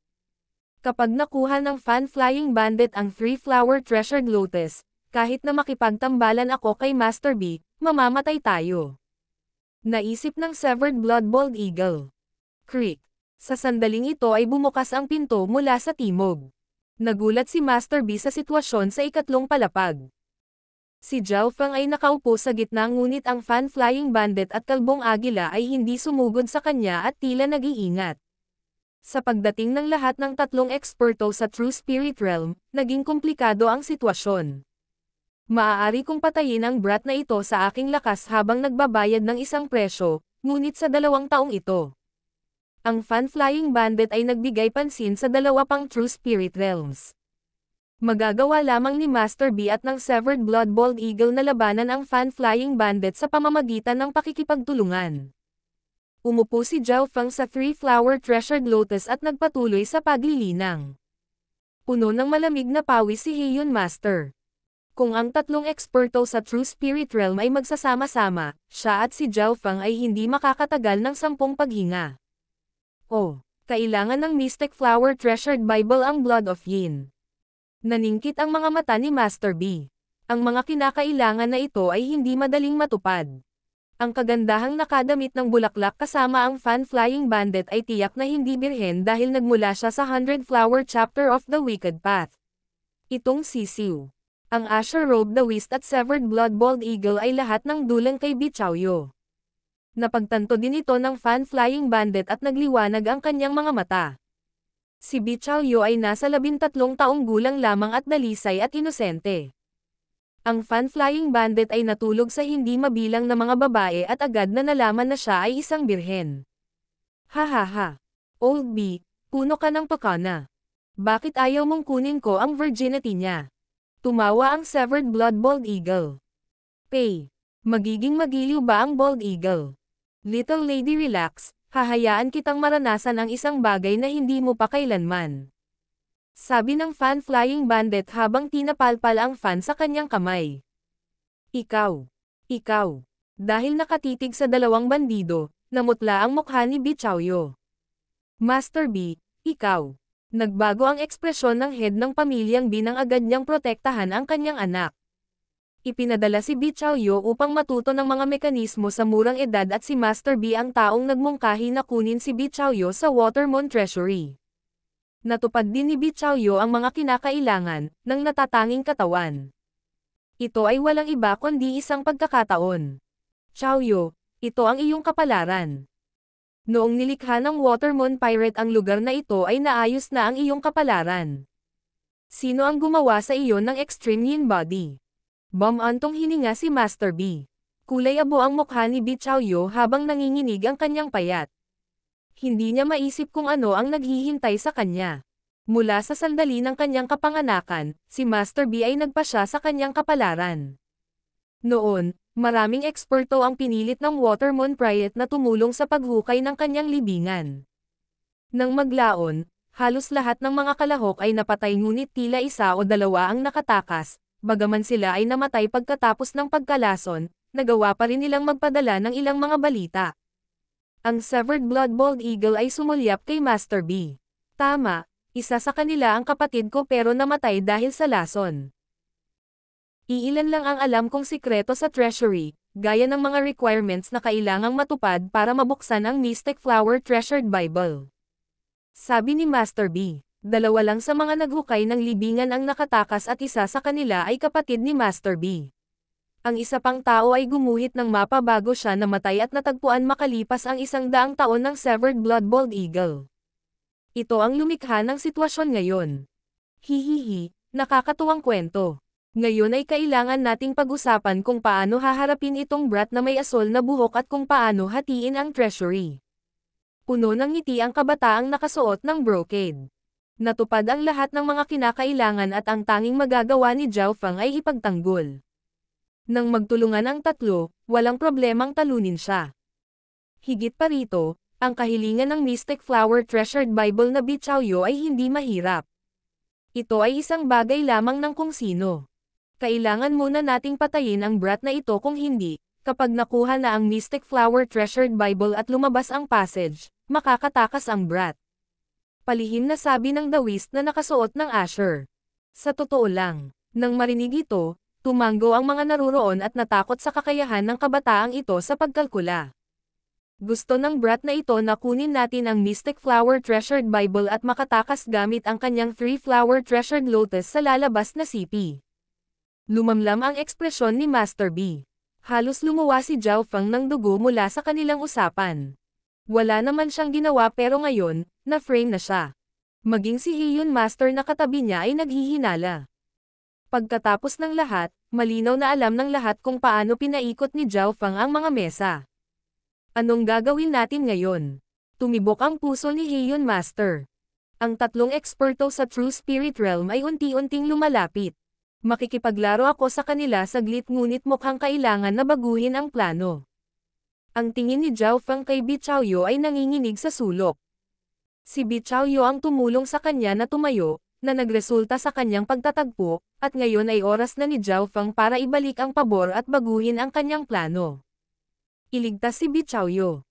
Kapag nakuha ng fan-flying bandit ang 3-flower treasured lotus, kahit na makipagtambalan ako kay Master B, mamamatay tayo. Naisip ng severed blood bald eagle. Creak. Sa sandaling ito ay bumukas ang pinto mula sa timog. Nagulat si Master B sa sitwasyon sa ikatlong palapag. Si Zhao Feng ay nakaupo sa gitna ngunit ang fan-flying bandit at kalbong agila ay hindi sumugod sa kanya at tila nag-iingat. Sa pagdating ng lahat ng tatlong eksperto sa True Spirit Realm, naging komplikado ang sitwasyon. Maaari kong patayin ang brat na ito sa aking lakas habang nagbabayad ng isang presyo, ngunit sa 2 taong ito. Ang fan-flying bandit ay nagbigay pansin sa 2 pang True Spirit Realms. Magagawa lamang ni Master B at ng severed blood bald eagle na labanan ang fan-flying bandit sa pamamagitan ng pakikipagtulungan. Umupo si Zhao Feng sa 3-flower treasured lotus at nagpatuloy sa paglilinang. Puno ng malamig na pawis si Heian Master. Kung ang tatlong eksperto sa True Spirit Realm ay magsasama-sama, siya at si Zhao Feng ay hindi makakatagal ng 10 paghinga. Oh, kailangan ng Mystic Flower Treasured Bible ang Blood of Yin. Naningkit ang mga mata ni Master B. Ang mga kinakailangan na ito ay hindi madaling matupad. Ang kagandahang nakadamit ng bulaklak kasama ang fan-flying bandit ay tiyak na hindi birhen dahil nagmula siya sa 100-flower chapter of the Wicked Path. Itong sisiw. Ang Asher Robe the Whist at Severed Blood Bald Eagle ay lahat ng dulang kay Bichaoyo. Napagtanto din ito ng fan-flying bandit at nagliwanag ang kanyang mga mata. Si Bichaoyo ay nasa 13 taong gulang lamang at dalisay at inosente. Ang fan-flying bandit ay natulog sa hindi mabilang na mga babae at agad na nalaman na siya ay isang birhen. Hahaha. Old B, puno ka ng pakana. Bakit ayaw mong kunin ko ang virginity niya? Tumawa ang severed blood bald eagle. Pay. Magiging magiliw ba ang bald eagle? Little lady relax, hahayaan kitang maranasan ang isang bagay na hindi mo pa kailanman. Sabi ng fan-flying bandit habang tinapalpal ang fan sa kanyang kamay. Ikaw. Dahil nakatitig sa 2 bandido, namutla ang mukha ni Bichaoyo. Master B, ikaw. Nagbago ang ekspresyon ng head ng pamilyang B nang agad niyang protektahan ang kanyang anak. Ipinadala si Bichaoyo upang matuto ng mga mekanismo sa murang edad at si Master B ang taong nagmungkahi na kunin si Bichaoyo sa Watermoon Treasury. Natupad din ni Bichaoyo ang mga kinakailangan ng natatanging katawan. Ito ay walang iba kundi isang pagkakataon. Chaoyo, ito ang iyong kapalaran. Noong nilikha ng Watermoon Pirate ang lugar na ito ay naayos na ang iyong kapalaran. Sino ang gumawa sa iyo ng Extreme Yin Body? Bumantong hininga si Master B. Kulay abo ang mukha ni Bichaoyo habang nanginginig ang kanyang payat. Hindi niya maisip kung ano ang naghihintay sa kanya. Mula sa sandali ng kanyang kapanganakan, si Master B ay nagpasya sa kanyang kapalaran. Noon, maraming eksperto ang pinilit ng Watermoon Pirate na tumulong sa paghukay ng kanyang libingan. Nang maglaon, halos lahat ng mga kalahok ay napatay ngunit tila 1 o 2 ang nakatakas. Bagaman sila ay namatay pagkatapos ng pagkalason, nagawa pa rin nilang magpadala ng ilang mga balita. Ang severed blood bald eagle ay sumulyap kay Master B. Tama, isa sa kanila ang kapatid ko pero namatay dahil sa lason. Iilan lang ang alam kong sikreto sa treasury, gaya ng mga requirements na kailangang matupad para mabuksan ang Mystic Flower Treasured Bible. Sabi ni Master B. 2 lang sa mga naghukay ng libingan ang nakatakas at isa sa kanila ay kapatid ni Master B. Ang isa pang tao ay gumuhit ng mapa bago siya namatay at natagpuan makalipas ang 100 taon ng severed blood bald eagle. Ito ang lumikha ng sitwasyon ngayon. Hihihi, nakakatuwang kwento. Ngayon ay kailangan nating pag-usapan kung paano haharapin itong brat na may asol na buhok at kung paano hatiin ang treasury. Puno ng ngiti ang kabataang nakasuot ng brocade. Natupad ang lahat ng mga kinakailangan at ang tanging magagawa ni Zhao Feng ay ipagtanggol. Nang magtulungan ang tatlo, walang problemang talunin siya. Higit pa rito, Ang kahilingan ng Mystic Flower Treasured Bible na Bichaoyo ay hindi mahirap. Ito ay isang bagay lamang ng kung sino. Kailangan muna nating patayin ang brat na ito kung hindi, kapag nakuha na ang Mystic Flower Treasured Bible at lumabas ang passage, makakatakas ang brat. Palihim na sabi ng Daoist na nakasuot ng Asher. Sa totoo lang, nang marinig ito, tumanggo ang mga naruroon at natakot sa kakayahan ng kabataang ito sa pagkalkula. Gusto ng brat na ito na kunin natin ang Mystic Flower Treasured Bible at makatakas gamit ang kanyang 3-flower treasured lotus sa lalabas na sipi. Lumamlam ang ekspresyon ni Master B. Halos lumuwa si Zhao Feng ng dugo mula sa kanilang usapan. Wala naman siyang ginawa pero ngayon, na-frame na siya. Maging si Heiun Master na katabi niya ay naghihinala. Pagkatapos ng lahat, malinaw na alam ng lahat kung paano pinaikot ni Zhao Feng ang mga mesa. Anong gagawin natin ngayon? Tumibok ang puso ni Heiun Master. Ang tatlong eksperto sa True Spirit Realm ay unti-unting lumalapit. Makikipaglaro ako sa kanila saglit ngunit mukhang kailangan na baguhin ang plano. Ang tingin ni Zhao Feng kay Bichaoyo ay nanginginig sa sulok. Si Bichaoyo ang tumulong sa kanya na tumayo, na nagresulta sa kanyang pagtatagpo, at ngayon ay oras na ni Zhao Feng para ibalik ang pabor at baguhin ang kanyang plano. Iligtas si Bichaoyo.